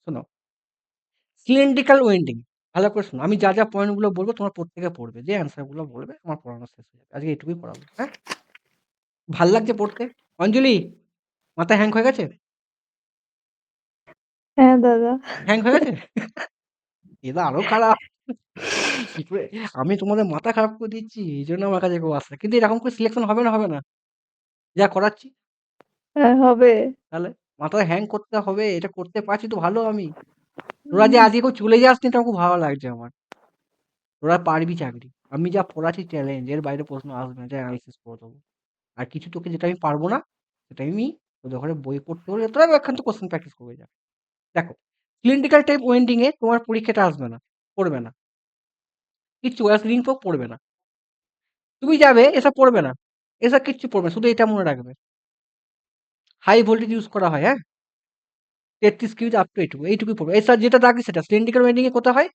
শোনো, সিলিন্ড্রিক্যাল ওয়েন্ডিং ভালো করে শোনো। আমি যা পয়েন্টগুলো বলবো তোমরা প্রত্যেকে পড়বে। যে অ্যান্সার গুলো বলবে আমার পড়ানো শেষ হয়ে যাবে। আজকে এটুকুই পড়াবো। হ্যাঁ? ভাল লাগছে পড়তে? অঞ্জলি, মাথা হ্যাং হয়ে গেছে? হ্যাঁ দাদা। হ্যাং হয়ে গেছে? এরা আরো খারাপ। কি করে আমি তোমাদের মাথা খারাপ করে দিচ্ছি। এইজন্য আমার কাছে কেউ আসে না। কিন্তু এরকম করে সিলেকশন হবে না, হবে না? যা করাচ্ছি? হ্যাঁ হবে। তাহলে মাথা হ্যাং করতে হবে। এটা করতে পারছি তো ভালো আমি। তোরা যে আজকে কেউ চলে যাস নি এটা খুব ভালো লাগছে আমার। তোরা পারবি চাকরি। আমি যা পড়াচ্ছি চ্যালেঞ্জ। এর বাইরে প্রশ্ন আসবে না। এটা অ্যানালাইসিস করে দেবো। আর কিছু তোকে যেটা আমি পারবো না সেটা আমি তোদের ঘরে বই পড়তে হলে তোরা এখান থেকে কোশ্চেন প্র্যাকটিস করবে যা। দেখো, সিলিন্ড্রিক্যাল টাইপ ওয়েন্ডিং এ তোমার পরীক্ষাটা আসবে না, পড়বে না। কিচ্ছু রিং পড়বে না। তুমি যাবে এসব পড়বে না। এসব কিচ্ছু পড়বে না। শুধু এটা মনে রাখবে। হাই ভোল্টেজ ইউজ করা হয়, হ্যাঁ? 33 কেভি আপ টু এইটুকুই পড়বে। এসব যেটা রাখবি সেটা। সিলিন্ড্রিক্যাল ওয়েন্ডিং এ কোথায় হয়?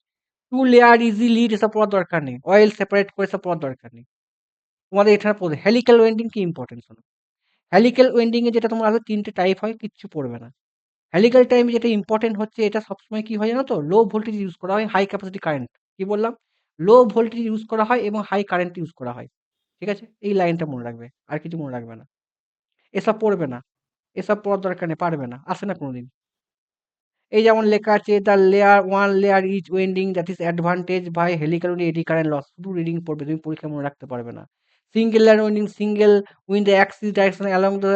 2 লেয়ার ইজি লিড এসব পড়ার দরকার নেই। অয়েল সেপারেট করে এসব পড়ার দরকার নেই। তোমাদের এখানে পড়বে। হেলিক্যাল ওয়েন্ডিং কি ইম্পর্টেন্ট শোনো। হেলিক্যাল ওয়েন্ডিং এ যেটা তোমার আসবে ৩ টে টাইপ হয়, কিচ্ছু পড়বে না। হেলিক্যাল টাইমে যেটা ইম্পর্টেন্ট হচ্ছে এটা সবসময় কি হয় জানো তো? লো ভোল্টেজ ইউজ করা হয়, হাই ক্যাপাসিটি কারেন্ট। কি বললাম? লো ভোল্টেজ ইউজ করা হয় এবং হাই কারেন্ট ইউজ করা হয়। ঠিক আছে? এই লাইনটা মনে রাখবে। আর কিছু মনে রাখবে না। এসব পড়বে না। এসব পড়ার দরকার নেই, পারবে না। আসে না কোনোদিন। এই যেমন লেখা আছে the layer one layer each winding that is advantage by helical eddy current loss. শুধু রিডিং পড়বে, তুমি পরীক্ষায় মনে রাখতে পারবে না। Single layer winding single wind the axis direction along the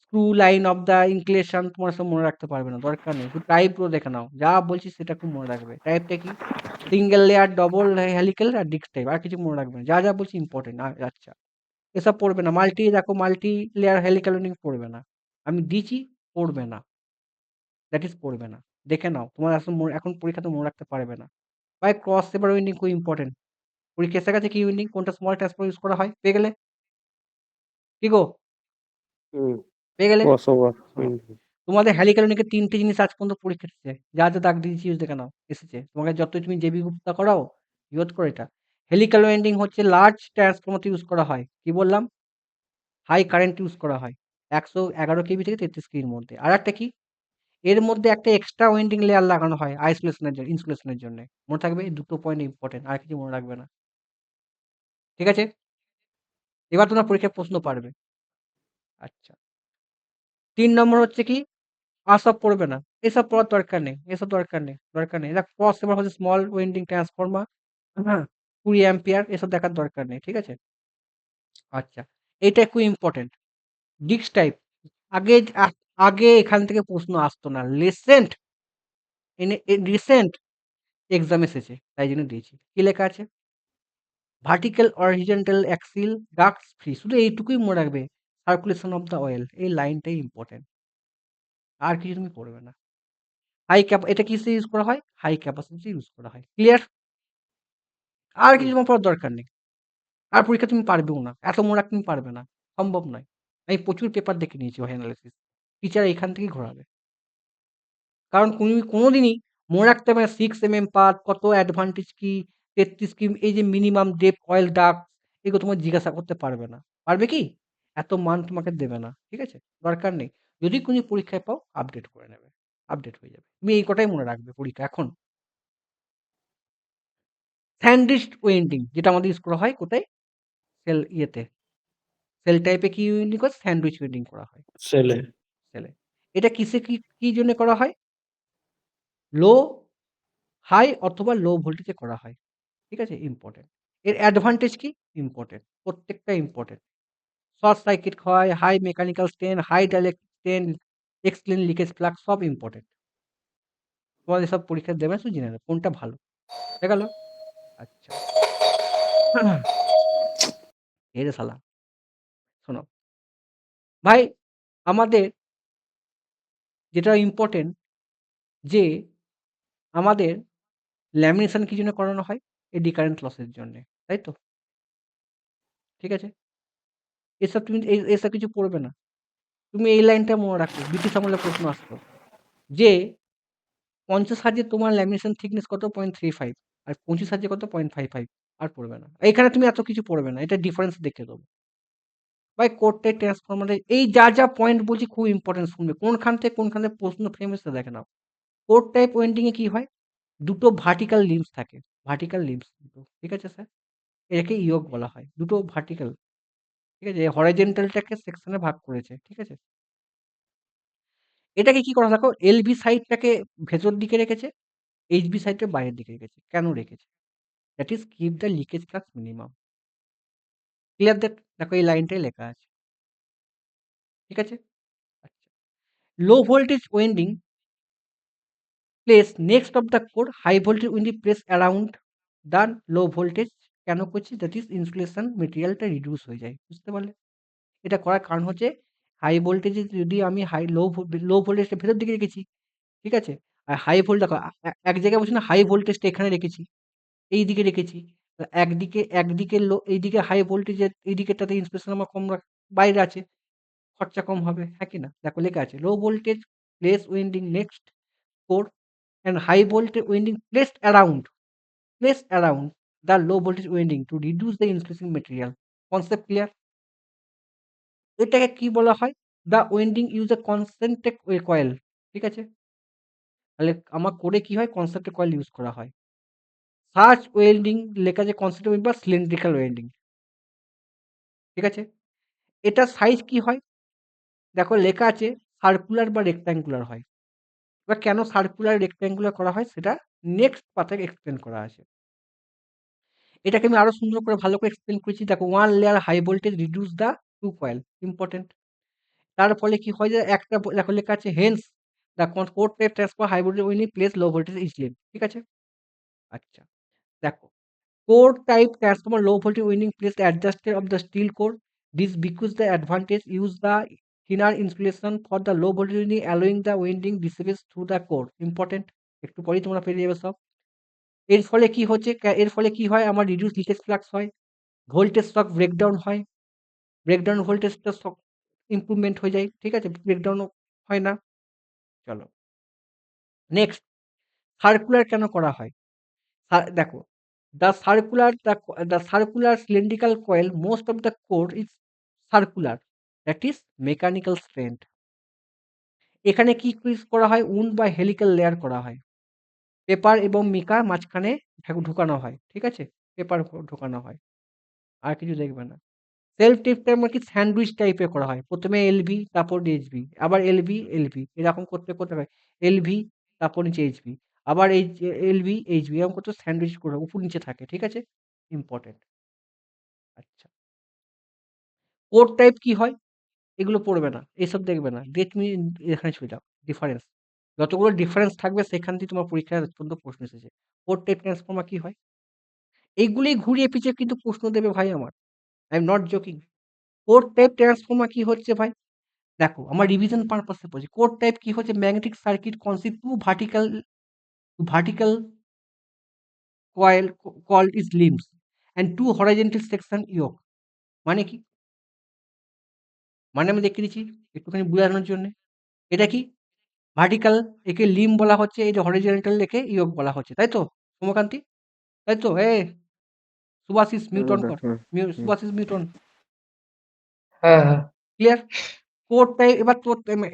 screw line of the inclination তোমার সব মনে রাখতে পারবে না, দরকার নেই। শুধু টাইপগুলো দেখে নাও। যা বলছি সেটা খুব মনে রাখবে। টাইপটা কি? সিঙ্গেল লেয়ার, ডবল হেলিক্যাল আর ডিস্ক টাইপ। আর কিছু মনে রাখবে না। যা বলছি ইম্পর্টেন্ট। আচ্ছা, এসব পড়বে না। দেখো মাল্টি লেয়ার হেলিক্যাল ওয়েন্ডিং পড়বে না। আমি দিচ্ছি, পড়বে না। দ্যাট ইজ পড়বে না। দেখে নাও। তোমার এখন পরীক্ষাতে মনে রাখতে পারবে না। ভাই ক্রস সেভার ওয়েন্ডিং খুব ইম্পর্টেন্ট। পরীক্ষা এসে গেছে কি ওয়েন্ডিং? কোনটা স্মল ট্রান্সফার ইউজ করা হয়? পেয়ে গেলে? কি গো? হুম, পেয়ে গেলে? ক্রসওভার। শোনো, তোমাদের হেলিক্যাল ওয়েন্ডিং এর ৩ টে জিনিস আজ পর্যন্ত পরীক্ষা এসেছে। যা দাগ দিয়েছি দেখে নাও। এসেছে। তোমাকে যতই তুমি জেবি গুপ্তা করাও, ইউজ করে এটা। হেলিক্যাল ওয়াইন্ডিং হচ্ছে লার্জ ট্রান্সফর্মারতে ইউজ করা হয়। কি বললাম? হাই কারেন্ট ইউজ করা হয় 111 কেভি থেকে 33 কেভির মধ্যে। আর একটা কি, এর মধ্যে একটা এক্সট্রা ওয়াইন্ডিং লেয়ার লাগানো হয় আইসোলেশনের জন্য, ইনসুলেশনের জন্য। মনে থাকবে এই দুটো পয়েন্ট ইম্পর্টেন্ট, আর কিছু মনে রাখবে না। ঠিক আছে, এবার তোমরা পরীক্ষায় প্রশ্ন পারবে। আচ্ছা, 3 নম্বর হচ্ছে কি, সব পড়বে না, এসব পড়ার দরকার নেই, এসব দরকার নেই, দরকার নেই। এটা ক্রস এবার হচ্ছে স্মল ওয়েন্ডিং ট্রান্সফর্মার, হ্যাঁ, 20 অ্যাম্পিয়ার, এসব দেখার দরকার নেই। ঠিক আছে, আচ্ছা, এটা খুব ইম্পর্টেন্ট। ডিস্ক টাইপ, আগে আগে এখান থেকে প্রশ্ন আসতো না, রিসেন্ট এক্সাম এসেছে, তাই জন্য দিয়েছি। কি লেখা আছে? ভার্টিক্যাল অরিজেন্টাল অ্যাক্সিল ডাক্টস ফ্রি, শুধু এইটুকুই মনে রাখবে, সার্কুলেশন অফ দ্য অয়েল, এই লাইনটাই ইম্পর্টেন্ট, আর কিছু তুমি পড়বে না। এটা কিসে ইউজ করা হয়? হাই ক্যাপাসিটি ইউজ করা হয়। ক্লিয়ার? আর কিছু তোমার পড়ার দরকার নেই। আর পরীক্ষা তুমি পারবেও না, এত মনে রাখতে তুমি পারবে না, সম্ভব নয়। আমি প্রচুর পেপার দেখে নিয়েছি ওই অ্যানালিসিস, টিচার এখান থেকেই ঘোরাবে। কারণ তুমি কোনোদিনই মনে রাখতে পারবে না 6 mm পাত, কত অ্যাডভান্টেজ কি, 33 কি, এই যে মিনিমাম ডেপ অয়েল ডাক, এগুলো তোমার জিজ্ঞাসা করতে পারবে না। পারবে কি? এত মান তোমাকে দেবে না। ঠিক আছে, দরকার নেই। যদি কোনো পরীক্ষায় পাও আপডেট করে নেবে, আপডেট হয়ে যাবে। তুমি এই কটাই মনে রাখবে পরীক্ষা। এখন স্যান্ডউইচ ওয়েন্ডিং, যেটা আমাদের ইউজ করা হয় কোথায়? ইয়েতে সেল টাইপে কি ওয়েন্ডিং করে? স্যান্ডউইচ ওয়েন্ডিং করা হয় সেলে। সেলে। এটা কিসে কি জন্য করা হয়? লো, হাই অথবা লো ভোল্টেজে করা হয়। ঠিক আছে, ইম্পর্টেন্ট। এর অ্যাডভান্টেজ কি? ইম্পর্টেন্ট, প্রত্যেকটা ইম্পর্টেন্ট। শর্ট সার্কিট হয়, high mechanical strain, high dielectric strain, explain leakage flux, সব ইম্পর্টেন্ট। তোমাদের সব পরীক্ষা দেবে, শুধু জেনে নেবে কোনটা ভালো। ঠিক গেল? আচ্ছা, এরে শালা, শোনো ভাই, আমাদের যেটা ইম্পর্টেন্ট, যে আমাদের ল্যামিনেশন কি জন্য করানো হয়? এডি কারেন্ট লসের জন্য, তাই তো? ঠিক আছে, এসব তুমি এসব কিছু পড়বে না। তুমি এই লাইনটা মনে রাখো, ব্রিটিশ আমলে প্রশ্ন আসতো যে 50 হার্জে তোমার ল্যামিনেশন থিকনেস কত? 0.35, আর 25 হার্জে কত? 0.55। আর পড়বে না, এখানে তুমি এত কিছু পড়বে না, এটা ডিফারেন্স দেখে দেবো ভাই। কোডটাই ট্রান্সফরমারে এই যা যা পয়েন্ট বলছি খুব ইম্পর্টেন্ট, শুনবে কোনখান থেকে প্রশ্ন ফ্রেম এসে দেখে নাও। কোড টাইপ ওয়েন্ডিং এ কি হয়? দুটো ভার্টিক্যাল লিম্বস থাকে, ভার্টিক্যাল লিম্বস দুটো। ঠিক আছে স্যার, এটাকে ইয়োগ বলা হয়, দুটো ভার্টিক্যাল। ঠিক আছে, হরাইজন্টালটাকে সেকশনে ভাগ করেছে। ঠিক আছে, এটাকে কি করা, দেখো এলবি সাইডটাকে ভেতর দিকে রেখেছে, এইচবি সাইডটা বাইরের দিকে রেখেছে। কেন রেখেছে? That is keep the leakage flux minimum. Clear that? দেখো এই লাইনটাই লেখা আছে। ঠিক আছে, আচ্ছা, low voltage winding place next of the core, high voltage winding place around the low voltage. কেন করছি? দ্যাট ইজ ইনসুলেশন মেটেরিয়ালটা রিডিউস হয়ে যায়। বুঝতে পারলে? এটা করার কারণ হচ্ছে, হাই ভোল্টেজে যদি আমি লো ভোল্টেজটা ভেতর দিকে রেখেছি, ঠিক আছে, আর হাই ভোল্ট দেখো এক জায়গায় বলছি না, হাই ভোল্টেজটা এখানে রেখেছি, এই দিকে রেখেছি। একদিকে একদিকে লো, এইদিকে হাই ভোল্টেজের এই দিকেরটাতে ইনসুলেশন আমার কম বাইরে আছে, খরচা কম হবে। হ্যাঁ কি না? দেখো লেখা আছে low voltage place winding next core, and high voltage winding placed around the low voltage winding to reduce the insulating material. Concept clear? এটাকে কি বলা হয়? The winding use a concentric coil. ঠিক আছে, তাহলে আমার কোডে কি হয়? কনসেন্ট্রিক কয়েল ইউজ করা হয়। সার্চ ওয়েল্ডিং লেখা আছে, কনসেন্ট্রিক বা সিলিন্ড্রিক্যাল ওয়েল্ডিং। ঠিক আছে, এটা সাইজ কি হয়? দেখো লেখা আছে সার্কুলার বা রেক্ট্যাঙ্গুলার হয়। এবার কেন সার্কুলার রেক্ট্যাঙ্গুলার করা হয় সেটা নেক্সট পাতায় এক্সপ্লেন করা আছে। এটাকে আমি আরো সুন্দর করে ভালো করে এক্সপ্লেন করেছি। দেখো, one layer high voltage reduce the two coil, important. তার ফলে কি হয় যে একটা দেখো লেখা আছে hence the core type transfer high voltage winding place low voltage easily. ঠিক আছে, আচ্ছা, দেখো core type transformer low voltage winding place adjusted of the steel core, this because the advantage use the thinner insulation for the low voltage winding allowing the winding dissipates through the core. Important, একটু পরেই তোমরা পেয়ে যাবে সব। এর ফলে কি হচ্ছে, এর ফলে কি হয়? আমার রিডিউস লিকেজ ফ্লাক্স হয়, ভোল্টেজ শক ব্রেকডাউন হয়, ব্রেকডাউন ভোল্টেজটা শক ইমপ্রুভমেন্ট হয়ে যায়। ঠিক আছে, ব্রেকডাউনও হয় না। চলো নেক্সট, সার্কুলার কেন করা হয়? দেখো the circular cylindrical coil, most of the core is circular, that is mechanical strength. এখানে কি করা হয়, উন্ড বা হেলিক্যাল লেয়ার করা হয়, পেপার এবং মিকা মাঝখানে ঢুকানো হয়, ঠিক আছে, পেপার ঢোকানো হয়, আর কিছু দেখবে না। সেলফ টিপটা আমরা কি স্যান্ডউইচ টাইপের করা হয়, প্রথমে এলভি তারপর এইচবি, আবার এলভি এলভি, এরকম করতে করতে হয় এলভি তারপর নিচে এইচবি, আবার এলভি এইচবি, এরকম করতে স্যান্ডউইচ করে উপর নিচে থাকে, ঠিক আছে, ইম্পর্টেন্ট। আচ্ছা, কোড টাইপ কি হয়, এগুলো পড়বে না, এসব দেখবে না, গেট মি এখানে ছুঁয়ে যাও, ডিফারেন্স, যতগুলো ডিফারেন্স থাকবে সেখান থেকে তোমার পরীক্ষায় পর্যন্ত প্রশ্ন এসেছে। কোড টাইপ ট্রান্সফর্মার কি হয়, এইগুলি ঘুরিয়ে পিছিয়ে কিন্তু প্রশ্ন দেবে ভাই আমার, I am not joking. Code type transformer কি হচ্ছে ভাই, দেখো আমার রিভিশন পারপাসে বলছি, কোড টাইপ কি হচ্ছে, magnetic circuit consist two vertical coil called is limbs and two horizontal section yoke. মানে কি, মানে আমি দেখিয়ে দিচ্ছি একটুখানি বোঝানোর জন্য, এটা কি ভার্টিক্যাল, একে লিম বলা হচ্ছে, এই যে হরিজন্টাল একে ইয়োক বলা হচ্ছে, তাই তো সোমকান্তি, তাই তো, সুভাশিস মিউটন কর, সুভাশিস মিউটন, হ্যাঁ হ্যাঁ ক্লিয়ার। কোড টাইপ,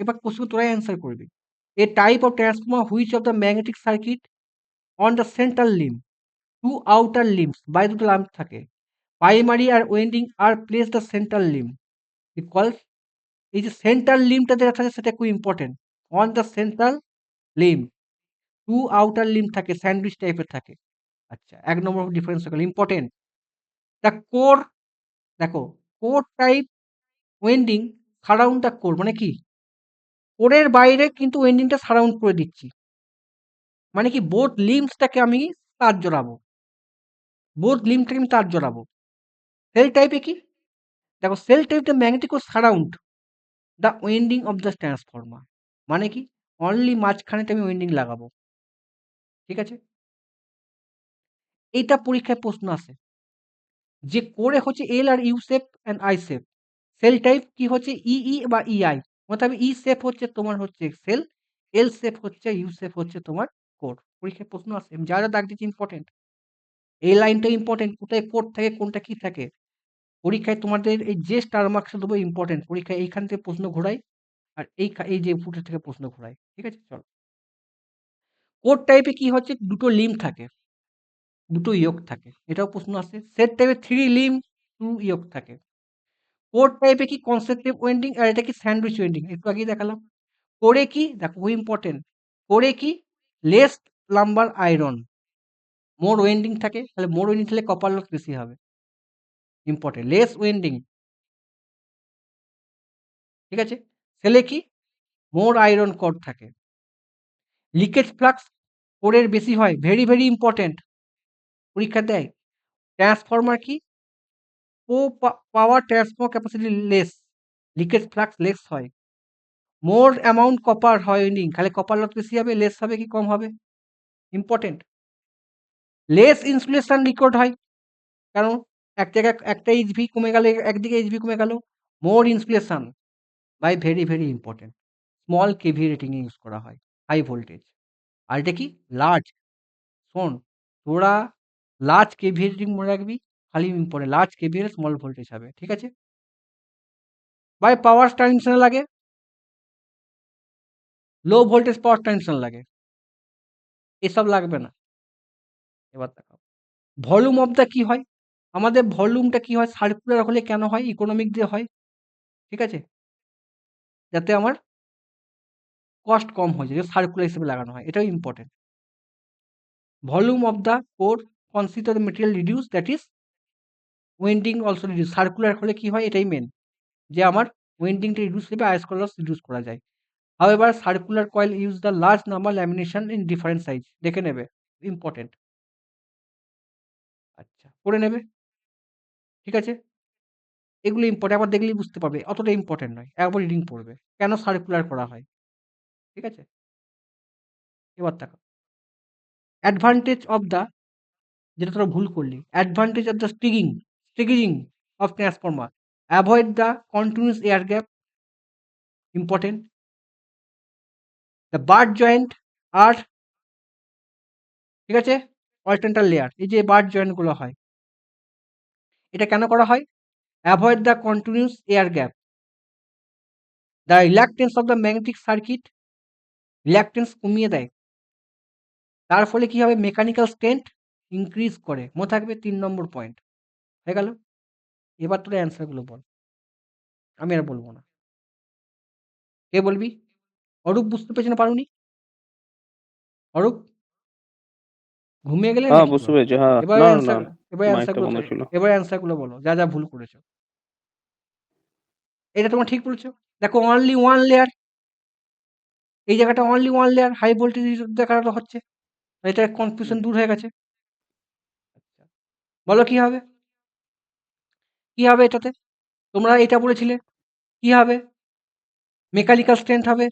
এবার কোশ্চেন তোরাই অ্যান্সার করবি। A type of transformer which of the magnetic circuit on the central limb, two outer limbs, বাইরে দুটো লাম্ব থাকে, প্রাইমারি আর winding are place the central limb, because এই যে সেন্ট্রাল লিম্বটা যেটা থাকে সেটা খুব important, on the central limb, two outer limb থাকে, স্যান্ডউইচ টাইপের থাকে। আচ্ছা, এক নম্বর ডিফারেন্স হয়ে গেল, ইম্পর্টেন্ট। দ্য কোর, দেখো core type winding surround the core, মানে কি কোরের বাইরে কিন্তু ওয়েন্ডিংটা সারাউন্ড করে দিচ্ছি, মানে কি বোথ লিম্বসটাকে আমি তার জড়াবো, বোথ লিম্বটাকে আমি তার জড়াবো। সেল টাইপে কি, দেখো সেল টাইপটা ম্যাগনেটিক ও surround the winding of the transformer, মানে কি অনলি মাঝখানেতে আমি ওয়েন্ডিং লাগাবো, ঠিক আছে। এইটা পরীক্ষায় প্রশ্ন আসে যে কোরে হচ্ছে L R U shape and I shape, shell type কি হচ্ছে ইই বা ইআই, অর্থাৎ ই শেপ হচ্ছে তোমার হচ্ছে সেল, এল শেপ হচ্ছে, ইউ শেপ হচ্ছে তোমার কোর। পরীক্ষায় প্রশ্ন আসে, আমি যা যা দাগ দিচ্ছি ইম্পর্টেন্ট, এই লাইনটা ইম্পর্টেন্ট, কোথায় কোড থাকে কোনটা কি থাকে, পরীক্ষায় তোমাদের এই যে স্টার মার্কস দেবো ইম্পর্টেন্ট, পরীক্ষায় এইখান থেকে প্রশ্ন ঘোরাই, আর এই যে ফুটের থেকে প্রশ্ন ঘোরাই, ঠিক আছে। চলো, কোড টাইপে কি হচ্ছে, দুটো লিম্ব থাকে, দুটো ইয়োক থাকে, এটাও প্রশ্ন আসে। সেট টাইপে 3 লিম্ব 2 ইয়োক থাকে। কোড টাইপে কি কনসেপ্টিভ ওয়েন্ডিং, আর এটা কি স্যান্ডউইচ ওয়েন্ডিং, একটু আগেই দেখালাম। কোরে কি দেখো ইম্পর্টেন্ট, কোরে কি লেস নাম্বার আয়রন, মোর ওয়েন্ডিং থাকে, তাহলে মোর ওয়েন্ডিং থাকলে কপার লস বেশি হবে, ইম্পর্টেন্ট, লেস ওয়েন্ডিং, ঠিক আছে। সেলে কি মোর আয়রন কর থাকে, লিকেজ ফ্লাক্স কোরের বেশি হয়, ভেরি ভেরি ইম্পর্টেন্ট, পরীক্ষা দেয়। ট্রান্সফর্মার কি power transfer capacity less, leakage flux less হয়, মোর অ্যামাউন্ট কপার হয় ওয়েন্ডিং, খালি কপার লস বেশি হবে, লেস হবে কি কম হবে, ইম্পর্টেন্ট। লেস ইনসুলেশন রেকর্ড হয়, কারণ এক জায়গায় একটা এইচভি কমে গেল, একদিকে এইচভি কমে গেল, more insulation by very very important. Small KV rating use করা হয়, হাই ভোল্টেজ। আর এটা কি লার্জ, শোন তোরা লার্জ কেভি রেটিং মনে রাখবি, খালি important large KV small voltage হবে, ঠিক আছে। বাই পাওয়ার ট্রানজিশন লাগে, লো ভোল্টেজ পাওয়ার ট্রানজিশন লাগে, এসব লাগবে না। এবার দেখাও ভলিউম অফ দ্য কি হয়, আমাদের ভলিউমটা কি হয়, সার্কুলার হলে কেন হয়, ইকোনমিক দিয়ে হয়, ঠিক আছে, যাতে আমার কস্ট কম হয়ে যায়, সার্কুলার হিসেবে লাগানো হয়, এটাও important. Volume of the core consist of the material reduce, that is winding also reduce, circular হলে কি হয়, এটাই মেন, যে আমার ওয়েন্ডিংটা রিডিউস হবে, আয়স্কর লস রিডিউস করা যায়। However circular coil use the large number lamination in different size, দেখে নেবে, ইম্পর্টেন্ট। আচ্ছা, করে নেবে, ঠিক আছে, এগুলো ইম্পর্টেন্ট, আবার দেখলেই বুঝতে পারবে, অতটা ইম্পর্টেন্ট নয়, একবার রিডিং পড়বে কেন সার্কুলার করা হয়, ঠিক আছে। এবার দেখো অ্যাডভান্টেজ অফ দ্য, যেটা তোরা ভুল করলি, advantage of the staggering of transformer, avoid the continuous air gap, important. The butt joint আর, ঠিক আছে, অল্টারনেটার লেয়ার, এই যে বার্ড জয়েন্ট গুলো হয়, এটা কেন করা হয়? Avoid the continuous air gap, the reluctance of the magnetic circuit, reluctance কমিয়ে দেয়, তার ফলে কি হবে? মেকানিক্যাল স্ট্রেন্থ ইনক্রিজ করে। মনে থাকবে 3 নম্বর পয়েন্ট হয়ে গেল। এবার তোরা অ্যান্সার গুলো বল, আমি আর বলবো না। কে বলবি? অরূপ বুঝতে পেরেছি না পারুনি? অরূপ ঘুমিয়ে গেলে হ্যাঁ নাকি বুঝতে তোরা? পেরেছি, হ্যাঁ। এবার না না অ্যান্সার, না, এবার অ্যান্সার মাইকটা গুলো, বন্ধ ছিল। এবার অ্যান্সার গুলো বলো যা যা ভুল করেছো। এটা তোমরা ঠিক বলেছো। দেখো অনলি ওয়ান লেয়ার, এই জায়গাটা only one layer high voltage দেখানো হচ্ছে, এটা কনফিউশন দূর হয়ে গেছে। বলো কি হবে? কি হবে এটাতে? তোমরা এটা বলেছিলে, কি হবে? মেকানিক্যাল স্ট্রেন্থ হবে,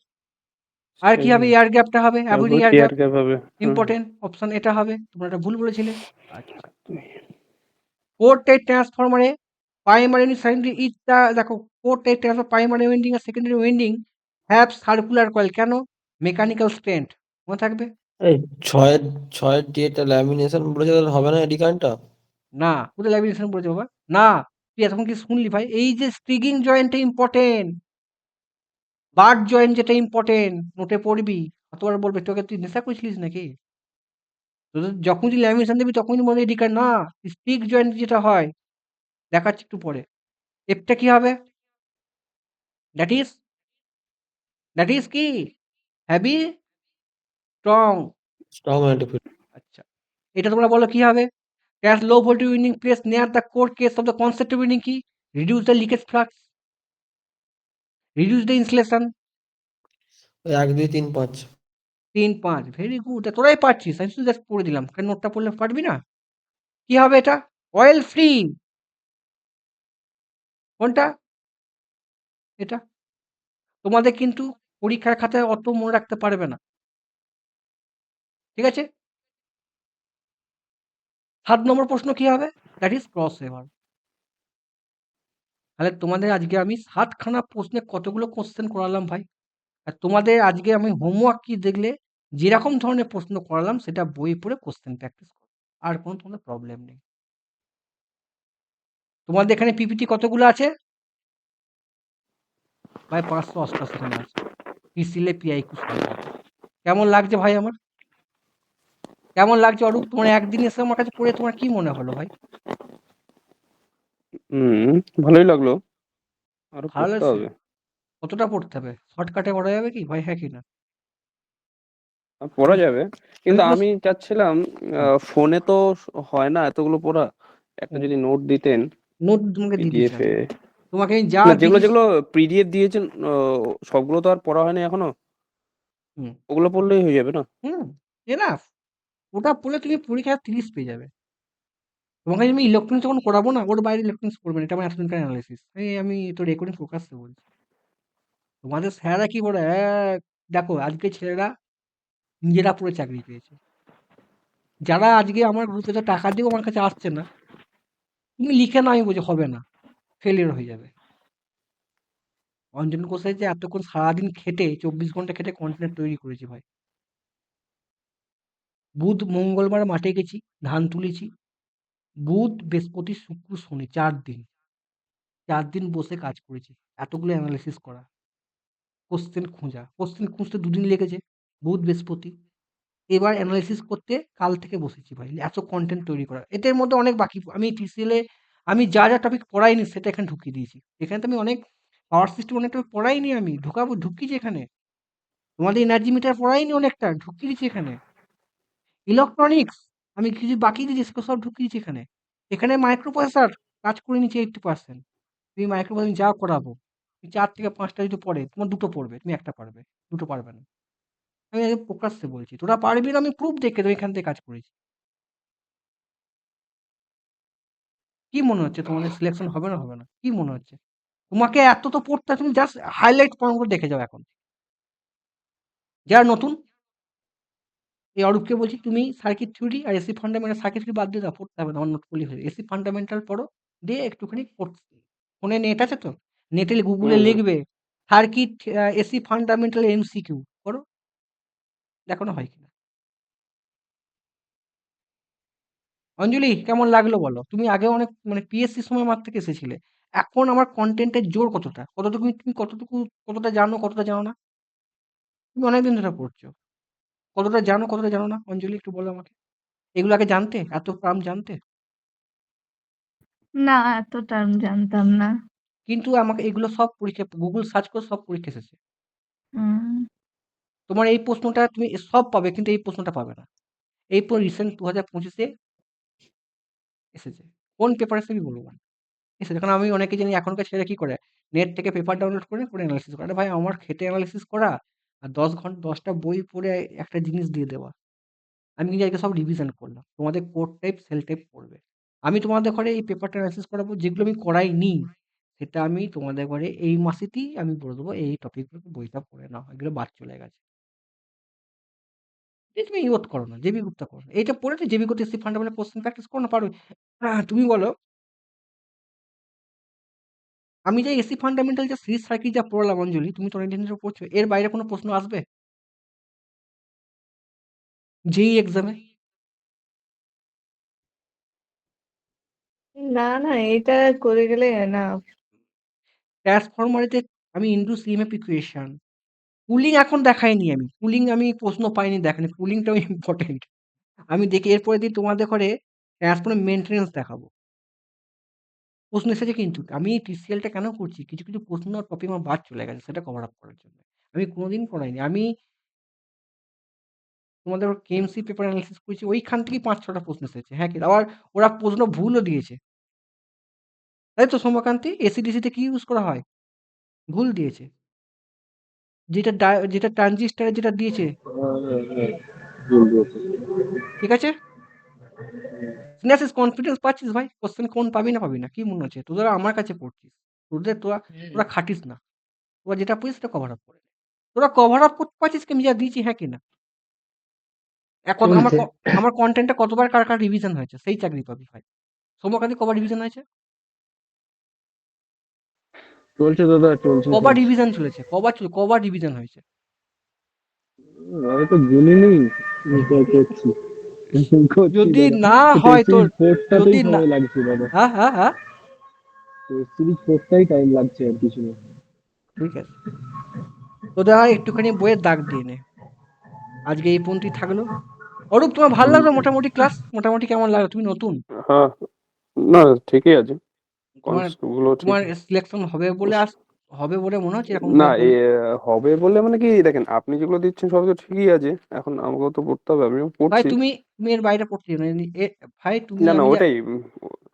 আর কি হবে? এয়ার গ্যাপটা হবে, avoid air air gap, gap হবে। ইম্পর্টেন্ট অপশন এটা হবে। তোমরা এটা ভুল বলেছিলে। আচ্ছা, 4 টাইপ ট্রান্সফরমারে প্রাইমারি এন্ড সেকেন্ডারি ইচ দা, দেখো 4 টাইপ ট্রান্সফর প্রাইমারি ওয়াইন্ডিং আর secondary winding have circular coil, কেন? মেকানিক্যাল স্ট্রেন্থ, মনে থাকবে। এই ছয়ের ছয়ের ডিএটা ল্যামিনেশন বলেছে, তাহলে হবে না এডি কারেন্টটা? না, কোথায় ল্যামিনেশন বলেছে বাবা? না, তুই এতক্ষণ কি শুনলি ভাই? এই যে স্ট্রিগিং জয়েন্টটা ইম্পর্টেন্ট, বার্ড জয়েন্ট যেটা ইম্পর্টেন্ট, নোটে পড়বি। কতবার বলবে তোকে? তুই নেশা করেছিলিস নাকি? তোদের যখন তুই ল্যামিনেশন দিবি তখনই বলে এডি কারেন্ট, না, স্ট্রিক জয়েন্ট যেটা হয় দেখাচ্ছি একটু পরে। এফটা কি হবে? দ্যাট ইজ, দ্যাট ইজ কি? Heavy, strong. Strong magnetic field. আচ্ছা, এটা তোমরা বলো কি হবে? As low voltage winding placed near the core case of the concentrated winding কি? Reduce the leakage flux, reduce the insulation। ওই 1 2 3 5। 3 5, ভেরি গুড। তোরাই পারছিস, আমি শুধু জাস্ট পড়ে দিলাম, কারণ নোটটা পড়লে পারবি না। কি হবে এটা? Oil free. কোনটা? এটা। তোমাদের কিন্তু পরীক্ষার খাতায় অত মনে রাখতে পারবে না, ঠিক আছে? 7 নম্বর প্রশ্ন কি হবে? That is cross over. তাহলে তোমাদের আজকে আমি 7 খানা প্রশ্নে কতগুলো কোশ্চেন করালাম ভাই। আর তোমাদের আজকে আমি হোমওয়ার্ক কি দেখলে, যেরকম ধরনের প্রশ্ন করালাম সেটা বই পড়ে কোশ্চেন প্র্যাকটিস করো, আর কোনো তোমাদের প্রবলেম নেই। তোমাদের এখানে পিপিটি কতগুলো আছে ভাই? 588 খানা আছে। পিসিলে পিআইকিউ সলভ হবে। কেমন লাগছে ভাই আমার? কেমন লাগছে অরূপ? তোমার একদিন এসে আমার কাছে পড়ে তোমার কি মনে হলো ভাই? ভালোই লাগলো, আরো ভালো পড়তে লাগছে? হবে। কতটা পড়তে হবে? শর্টকাটে পড়া যাবে কি ভাই? হ্যাঁ কি না? পড়া আমি যাবে, কিন্তু পুরো আমি চাচ্ছিলাম হুম, ফোনে তো হয় না এতগুলো পড়া, একটা হুম, যদি নোট দিতেন নোট তোমাকে দিয়ে দিচ্ছি পিডিএফ এ। আমি। তোমাকে আমি যা না, যেগুলো দিয়েছি, যেগুলো পিডিএফ দিয়েছেন সবগুলো তো আর পড়া হয়নি এখনো, হুম, ওগুলো পড়লেই হয়ে যাবে না? হুম, এনাফ। ওটা পড়লে তুমি পরীক্ষায় 30 পেয়ে যাবে। তোমাকে আমি ইলেকট্রনিক্স যখন করাবো না, ওর বাইরে ইলেকট্রনিক্স করবে না, এটা আমার এতদিনকার অ্যানালাইসিস। আমি তো রেকর্ডিং ফোকাসে বলছি। তোমাদের স্যাররা কি করে, দেখো আজকে ছেলেরা নিজেরা পড়ে চাকরি পেয়েছে। যারা আজকে আমার গ্রুপে তো টাকা দিয়েও আমার কাছে আসছে না, তুমি লিখে না, আমি বলছি হবে না, ফেলিওর হয়ে যাবে। অঞ্জন কোষে যে এতক্ষণ সারাদিন খেটে 24 ঘন্টা খেটে কন্টেন্ট তৈরি করেছি ভাই। বুধ মঙ্গলবার মাঠে গেছি, ধান তুলেছি। বুধ বৃহস্পতি শুক্র শনি 4 দিন, 4 দিন বসে কাজ করেছি। এতগুলো অ্যানালিসিস করা, কোশ্চেন খোঁজা, কোশ্চেন খুঁজতে 2 দিন লেগেছে, বুধ বৃহস্পতি। এবার অ্যানালিসিস করতে কাল থেকে বসেছি ভাই, এত কন্টেন্ট তৈরি করা। এটার মধ্যে অনেক বাকি, আমি টিসিএল এ আমি যা যা টপিক পড়াইনি সেটা এখানে ঢুকিয়ে দিয়েছি। এখানে তো আমি অনেক পাওয়ার সিস্টেম অনেক টপিক পড়াইনি, আমি ঢুকাবো, ঢুকিয়েছি এখানে। তোমাদের এনার্জি মিটার পড়াইনি অনেকটা, ঢুকিয়ে দিয়েছি এখানে। ইলেকট্রনিক্স আমি কিছু বাকি দিয়েছি, সেগুলো সব ঢুকিয়ে দিয়েছি এখানে। এখানে মাইক্রো প্রসেসর কাজ করে নিচ্ছি 80%। তুমি মাইক্রো প্রসেসর যা করাবো, 4 থেকে 5টা যদি পড়ে, তোমার 2টো পড়বে, তুমি 1টা পারবে, 2টো পারবে না। আমি একদম প্রকাশ্যে বলছি, তোরা পারবি না, আমি প্রুফ দেখে দেবো, এখান থেকে কাজ করেছি। কি মনে হচ্ছে তোমাদের সিলেকশন হবে না, হবে না? কি মনে হচ্ছে? তোমাকে এত তো পড়তে হয়, তুমি জাস্ট হাইলাইট পয়েন্টগুলো দেখে যাও এখন। যারা নতুন, এই অরূপকে বলছি, তুমি সার্কিট থিওরি আর এসি ফান্ডামেন্টাল, সার্কিট থিওরি বাদ দিয়ে দাও, পড়তে হবে না, আমার নোট পড়লেই হয়ে যাবে। এসি ফান্ডামেন্টাল পড়ো, দিয়ে একটুখানি ফোনে নেট আছে তো, নেটে গুগলে হুম হুম। লিখবে সার্কিট এসি ফান্ডামেন্টাল এমসিকিউ, করো, দেখো না হয় কিনা। অঞ্জলি কেমন লাগলো বলো? তুমি আগে অনেক মানে পিএসসি সময় মাঠ থেকে এসেছিলে। এখন আমার কনটেন্টের জোর কতটা? তুমি কতটা জানো, কতটা জানো না? তুমি অনেকদিন ধরে পড়ছো। কতটা জানো, কতটা জানো না? অঞ্জলি একটু বলো আমাকে। এগুলো আগে জানতে? এত টার্ম জানতে? না, এত টার্ম জানতাম না। কিন্তু আমাকে এগুলো সব পরীক্ষা গুগল সার্চ করে সব পরীক্ষা এসেছে। হুম। তোমার এই প্রশ্নটা তুমি সব পাবে কিন্তু এই প্রশ্নটা পাবে না। এই রিসেন্ট 2025 এ এসেছে। কোন পেপার এসেছে আমি বলব না। এসেছে কারণ আমি অনেকে জানি এখনকার ছেলেরা কি করে? নেট থেকে পেপার ডাউনলোড করে এনালাইসিস করে। আরে ভাই আমার খেটে এনালাইসিস করা আর 10 টা বই পড়ে একটা জিনিস দিয়ে দেওয়া। আমি কিন্তু আজকে সব রিভিশন করলাম। তোমাদের কোড টাইপ, সেল টাইপ পড়বে। আমি তোমাদের ঘরে এই পেপারটা অ্যানালাইসিস করাবো যেগুলো আমি করাইনি, সেটা আমি তোমাদের ঘরে এই মাসেতেই আমি বলে দেবো এই টপিকগুলো বইটা পড়ে নাও। এগুলো বাদ চলে গেছে। এই তুমি ইয়োত করো না, জেবি গুপ্তা করো না। এইটা পড়ে তো JB Gupta SC fundamental question practice করো না পারো। তুমি বলো আমি যে এসসি ফান্ডামেন্টাল যে সিরিজ সার্কিট যা পড়লাম অঞ্জলি, তুমি তো অনেকদিন ধরে পড়ছো। এর বাইরে কোনো প্রশ্ন আসবে? যেই এক্সামে না, না, এটা করে গেলে না। ট্রান্সফরমারেতে আমি ইনটু সিএমএফ ইকুয়েশন কুলিং এখন দেখাইনি আমি। কুলিং আমি প্রশ্ন পাইনি দেখানি। কুলিংটাও ইম্পর্টেন্ট। আমি দেখি এরপরের দিন তোমাদের ঘরে ট্রান্সফর্মার মেইনটেন্যান্স দেখাবো। প্রশ্ন এসেছে কিন্তু। আমি টিসিএলটা কেন করছি? কিছু, কিছু প্রশ্ন টপিক আমার বাদ চলে গেছে সেটা কভার আপ করার জন্য। আমি কোনোদিন করাইনি। আমি তোমাদের কেএমসি পেপার অ্যানালাইসিস করেছি। ওইখান থেকেই ৫-৬ টা প্রশ্ন এসেছে। হ্যাঁ, কি আবার ওরা প্রশ্ন ভুলও দিয়েছে। তাই তো সৌম্যকান্তি? এসিডিসিতে কি ইউজ করা হয়? ভুল দিয়েছে। যেটা ট্রানজিস্টরে যেটা দিয়েছে, ঠিক আছে? সিনাপসিস কনফিডেন্স পাচ্ছিস ভাই? কোশ্চেন কোন পাবি না পাবি না। কি মনে হচ্ছে? তোরা আমার কাছে পড়ছিস। তোরা তোরা খাটিস না। তোরা যেটা পড়িস সেটা কভার আপ করে নে। তোরা কভার আপ করতে পারছিস কি আমি যা দিয়েছি হ্যাঁ কি না? চলছে। আমার কনটেন্টটা কতবার কার রিভিশন হয়েছে সেই চাকরি পাবি ভাই। সৌম্যকান্তি কবার রিভিশন হয়েছে? চলছে দাদা, চলছে কবার চলছে। রিভিশন চলেছে? কবার রিভিশন হয়েছে? আমি তো গুনিনি, করছি করছি যদি দাদা। না হয় টেস্ট তোর সিরিজ ফোর্থটাতেই যদি না সময় লাগছে দাদা। হ্যাঁ, হ্যাঁ, হ্যাঁ, টেস্ট সিরিজ ফোর্থটাই টাইম লাগছে আর কিছু না। ঠিক আছে। তোদের আর একটুখানি বইয়ের দাগ দিয়ে নে। আজকে এই পর্যন্তই থাকলো। অরূপ তোমার ভালো লাগলো মোটামুটি ক্লাস? মোটামুটি কেমন লাগলো? তুমি নতুন। হ্যাঁ, না ঠিকই আছে, তোমার কনসেপ্ট গুলো ঠিক। তোমার সিলেকশন হবে বলে মনে হচ্ছে এরকম না যা বল। হবে বলে মানে কি, দেখেন আপনি যেগুলো দিচ্ছেন সব তো ঠিকই আছে, এখন আমাকেও তো পড়তে হবে, আমিও ভাই পড়ছি। তুমি এর বাইরে পড়তে যাও না। ভাই তুমি না না, আমি যা ওটাই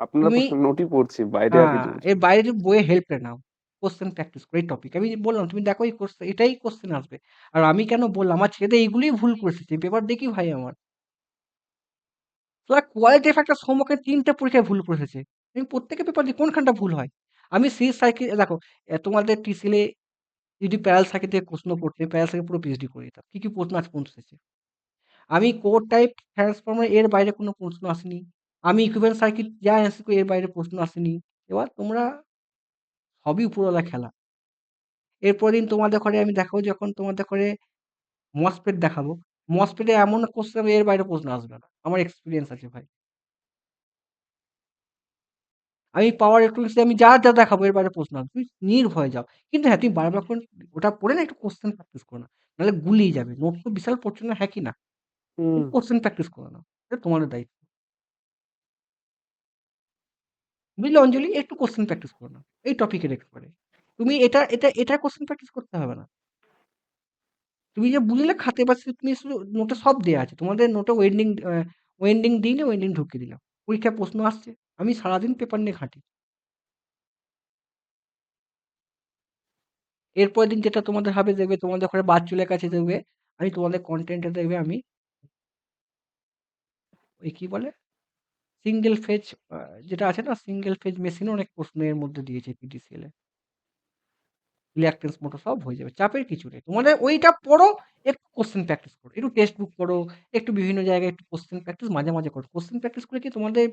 আপনারা তুমি নোটই পড়ছি, বাইরে আর কিছু বুঝি এর না। বাইরে তুমি বইয়ে হেল্প নাও। কোশ্চেন প্র্যাকটিস করো এই টপিক। আমি বললাম তুমি দেখো এই কোশ্চেন এটাই কোশ্চেন আসবে। আর আমি কেন বললাম আমার ছেলেদের এইগুলোই ভুল করে এসেছে। পেপার দেখি ভাই আমার। তোরা কোয়ালিটিভ একটা সমকে ৩ টে পরীক্ষায় ভুল করে এসেছে। আমি প্রত্যেকের পেপার দিই কোনখানটা ভুল হয়? আমি সিরিজ সার্কিট দেখো তোমাদের টিসিএল এ যদি প্যারাল সার্কিট থেকে প্রশ্ন করতে প্যারাল সার্কিট পুরো পিএইচডি করে দিতাম। কি, কি প্রশ্ন আজ পর্যন্ত এসেছে? আমি কোর টাইপ ট্রান্সফর্মার এর বাইরে কোনো প্রশ্ন আসেনি। আমি ইকুইভ্যালেন্ট সার্কিট যা অ্যান্সার করি এর বাইরে প্রশ্ন আসেনি। এবার তোমরা সবই উপরওয়ালা খেলা। এরপরের দিন তোমাদের ঘরে আমি দেখাবো যখন তোমাদের ঘরে মসফেট দেখাবো। মসফেটে এমন কোশ্চেন এর বাইরে প্রশ্ন আসবে না। আমার এক্সপেরিয়েন্স আছে ভাই। আমি পাওয়ার ইলেকট্রনিক্স আমি যা দেখাবো এর বাইরে প্রশ্ন আসবে। তুমি নির্ভয়ে যাও। কিন্তু হ্যাঁ, তুমি বারবার করে ওটা পড়ে না একটু কোশ্চেন প্র্যাকটিস করো না। নাহলে গুলিয়ে যাবে। নোট তো বিশাল পড়ছো না, হ্যাঁ কি না? হুম। কোশ্চেন প্র্যাকটিস করে নাও। এটা তোমাদের দায়িত্ব। বুঝলে অঞ্জলি? একটু কোশ্চেন প্র্যাকটিস করে নাও। এই টপিকের একেবারে। তুমি এটা কোশ্চেন প্র্যাকটিস করতে হবে না। তুমি যে বুঝলে খাতে বা তুমি শুধু নোটে সব দেয়া আছে। তোমাদের নোটে ওয়েন্ডিং দিইনি, ওয়েন্ডিং ঢুকিয়ে দিলাম। পরীক্ষায় প্রশ্ন আসছে। আমি সারাদিন পেপার নিয়ে ঘাঁটি। এরপরের দিন যেটা তোমাদের হবে দেখবে তোমাদের ঘরে বাচ্চুলের কাছে দেখবে আমি তোমাদের কনটেন্টে দেখবে আমি ওই কি বলে সিঙ্গেল ফেজ যেটা আছে না সিঙ্গেল ফেজ মেশিনে অনেক প্রশ্ন এর মধ্যে দিয়েছে পিটিসিএল এ। রিঅ্যাকট্যান্স মোটর সব হয়ে যাবে। চাপের কিছু নেই। তোমাদের ওইটা পড়ো, একটু কোশ্চেন প্র্যাকটিস করো। একটু টেক্সট বুক পড়ো, একটু বিভিন্ন জায়গায় একটু কোশ্চেন প্র্যাকটিস মাঝে, মাঝে করো। কোশ্চেন প্র্যাকটিস করে কি তোমাদের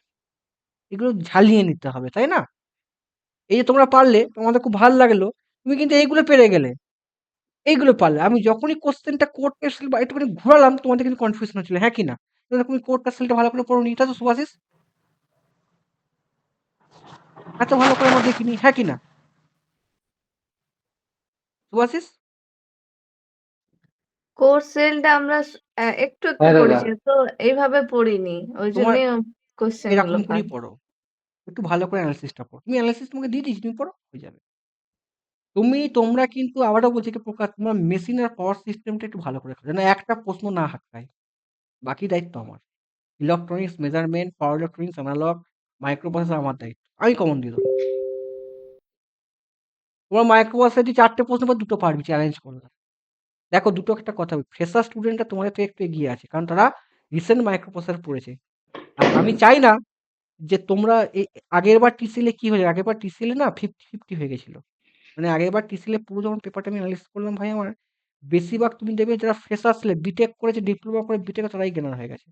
এগুলো ঝালিয়ে নিতে হবে, তাই না? এই যে তোমরা পারলে, তোমাদের খুব ভাল লাগলো। তুমি কিন্তু এইগুলো পেরে গেলে। এইগুলো পারলে। আমি যখনই কোশ্চেনটা কোড পেন্সিল বা একটুখানি ঘোরালাম তোমাদের কিন্তু কনফিউশন হচ্ছিল, হ্যাঁ কি না? তুমি কোড পেন্সিলটা ভালো করে পড়োনি, তাই তো শুভাশিস? এত ভালো করে আমরা দেখিনি, হ্যাঁ কি না? শুভাশিস? কোর সেলটা আমরা একটু একটু হ্যাঁ দাদা পড়েছি, তো এইভাবে পড়িনি, ওই তোমার জন্যই কোশ্চেন গুলো এরকম করেই বাদ। পড়ো, একটু ভালো করে অ্যানালিসিসটা পড়ো। তুমি অ্যানালিসিস তোমাকে দিয়ে দিয়েছি, তুমি পড়ো, হয়ে যাবে। তোমরা কিন্তু আবারও বলছি কি প্রকাশ, তোমরা মেশিন আর পাওয়ার সিস্টেমটা একটু ভালো করে যেন একটা প্রশ্ন না হাতড়ায়, বাকি দায়িত্ব আমার। Electronics, measurement, power electronics, analogue, microprocessor আমার দায়িত্ব, আমি কমন দিয়ে দেবো। তোমার মাইক্রোপ্রসেসর যদি 4টে প্রশ্ন বা 2টো পারবি, চ্যালেঞ্জ করলাম। দেখো দুটো একটা কথা, ফ্রেশার স্টুডেন্টরা তোমাদের থেকে একটু এগিয়ে আছে, কারণ তারা রিসেন্ট মাইক্রোপ্রসেসর পড়েছে। আর আমি চাই না যে তোমরা এই আগেরবার টিসিএলে কি হয়েছে, আগেরবার টিসিএলে না 50-50 হয়ে গেছিল। মানে আগেরবার টিসিএলে পুরো যখন পেপারটা আমি অ্যানালিসিস করলাম ভাই, আমার বেশিরভাগ তুমি দেখবে যারা ফ্রেশার ছিলে, বিটেক করেছে, ডিপ্লোমা করে বিটেকে, তারাই গেনার হয়ে গেছে।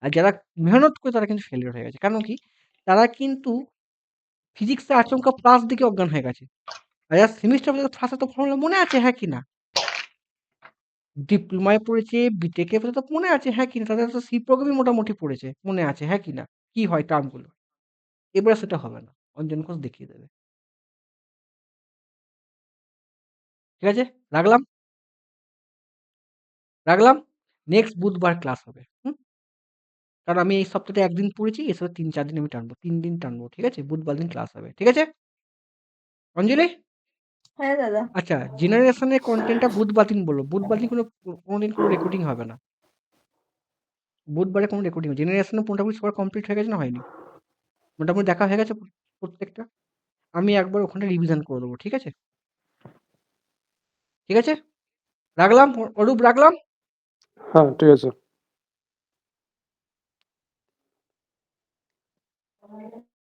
আর যারা মেহনত করে তারা কিন্তু ফেলিওর হয়ে গেছে। কারণ কি? তারা কিন্তু ফিজিক্সে আচমকা প্লাস দিকে অজ্ঞান হয়ে গেছে। আর যারা সেমিস্টার ফার্স্টে তো ফর্মুলা মনে আছে, হ্যাঁ কি না? ডিপ্লোমায় পড়েছে, বিটেকে তো মনে আছে, হ্যাঁ কি না? তাদের তো সি প্রোগ্রামই মোটামুটি পড়েছে, মনে আছে, হ্যাঁ কি না? কি হয় টার্মগুলো? এবারে সেটা হবে না। অঞ্জন ঘোষ দেখিয়ে দেবে। ঠিক আছে? রাখলাম? রাখলাম? নেক্সট বুধবার ক্লাস হবে। হুম? কারণ আমি এই সপ্তাহে 1 দিন পড়েছি, এসব 3-4 দিন আমি টানবো। 3 দিন টানবো। ঠিক আছে? বুধবার দিন ক্লাস হবে। ঠিক আছে? অঞ্জলি? হ্যাঁ দাদা। আচ্ছা, জেনারেশনের কনটেন্টটা বুধবার দিন বললো। বুধবার দিন কোনোদিন কোনো রেকর্ডিং হবে না। বুধবারে কোনো রেকর্ডিং হবে। জেনারেশনের মোটামুটি সবার কমপ্লিট হয়ে গেছে না হয়নি? মোটামুটি দেখা হয়ে গেছে প্রত্যেকটা? আমি একবার ওখানে রিভিশন করে দেবো। ঠিক আছে? ঠিক আছে? রাখলাম? অরূপ রাখলাম? হ্যাঁ, ঠিক আছে।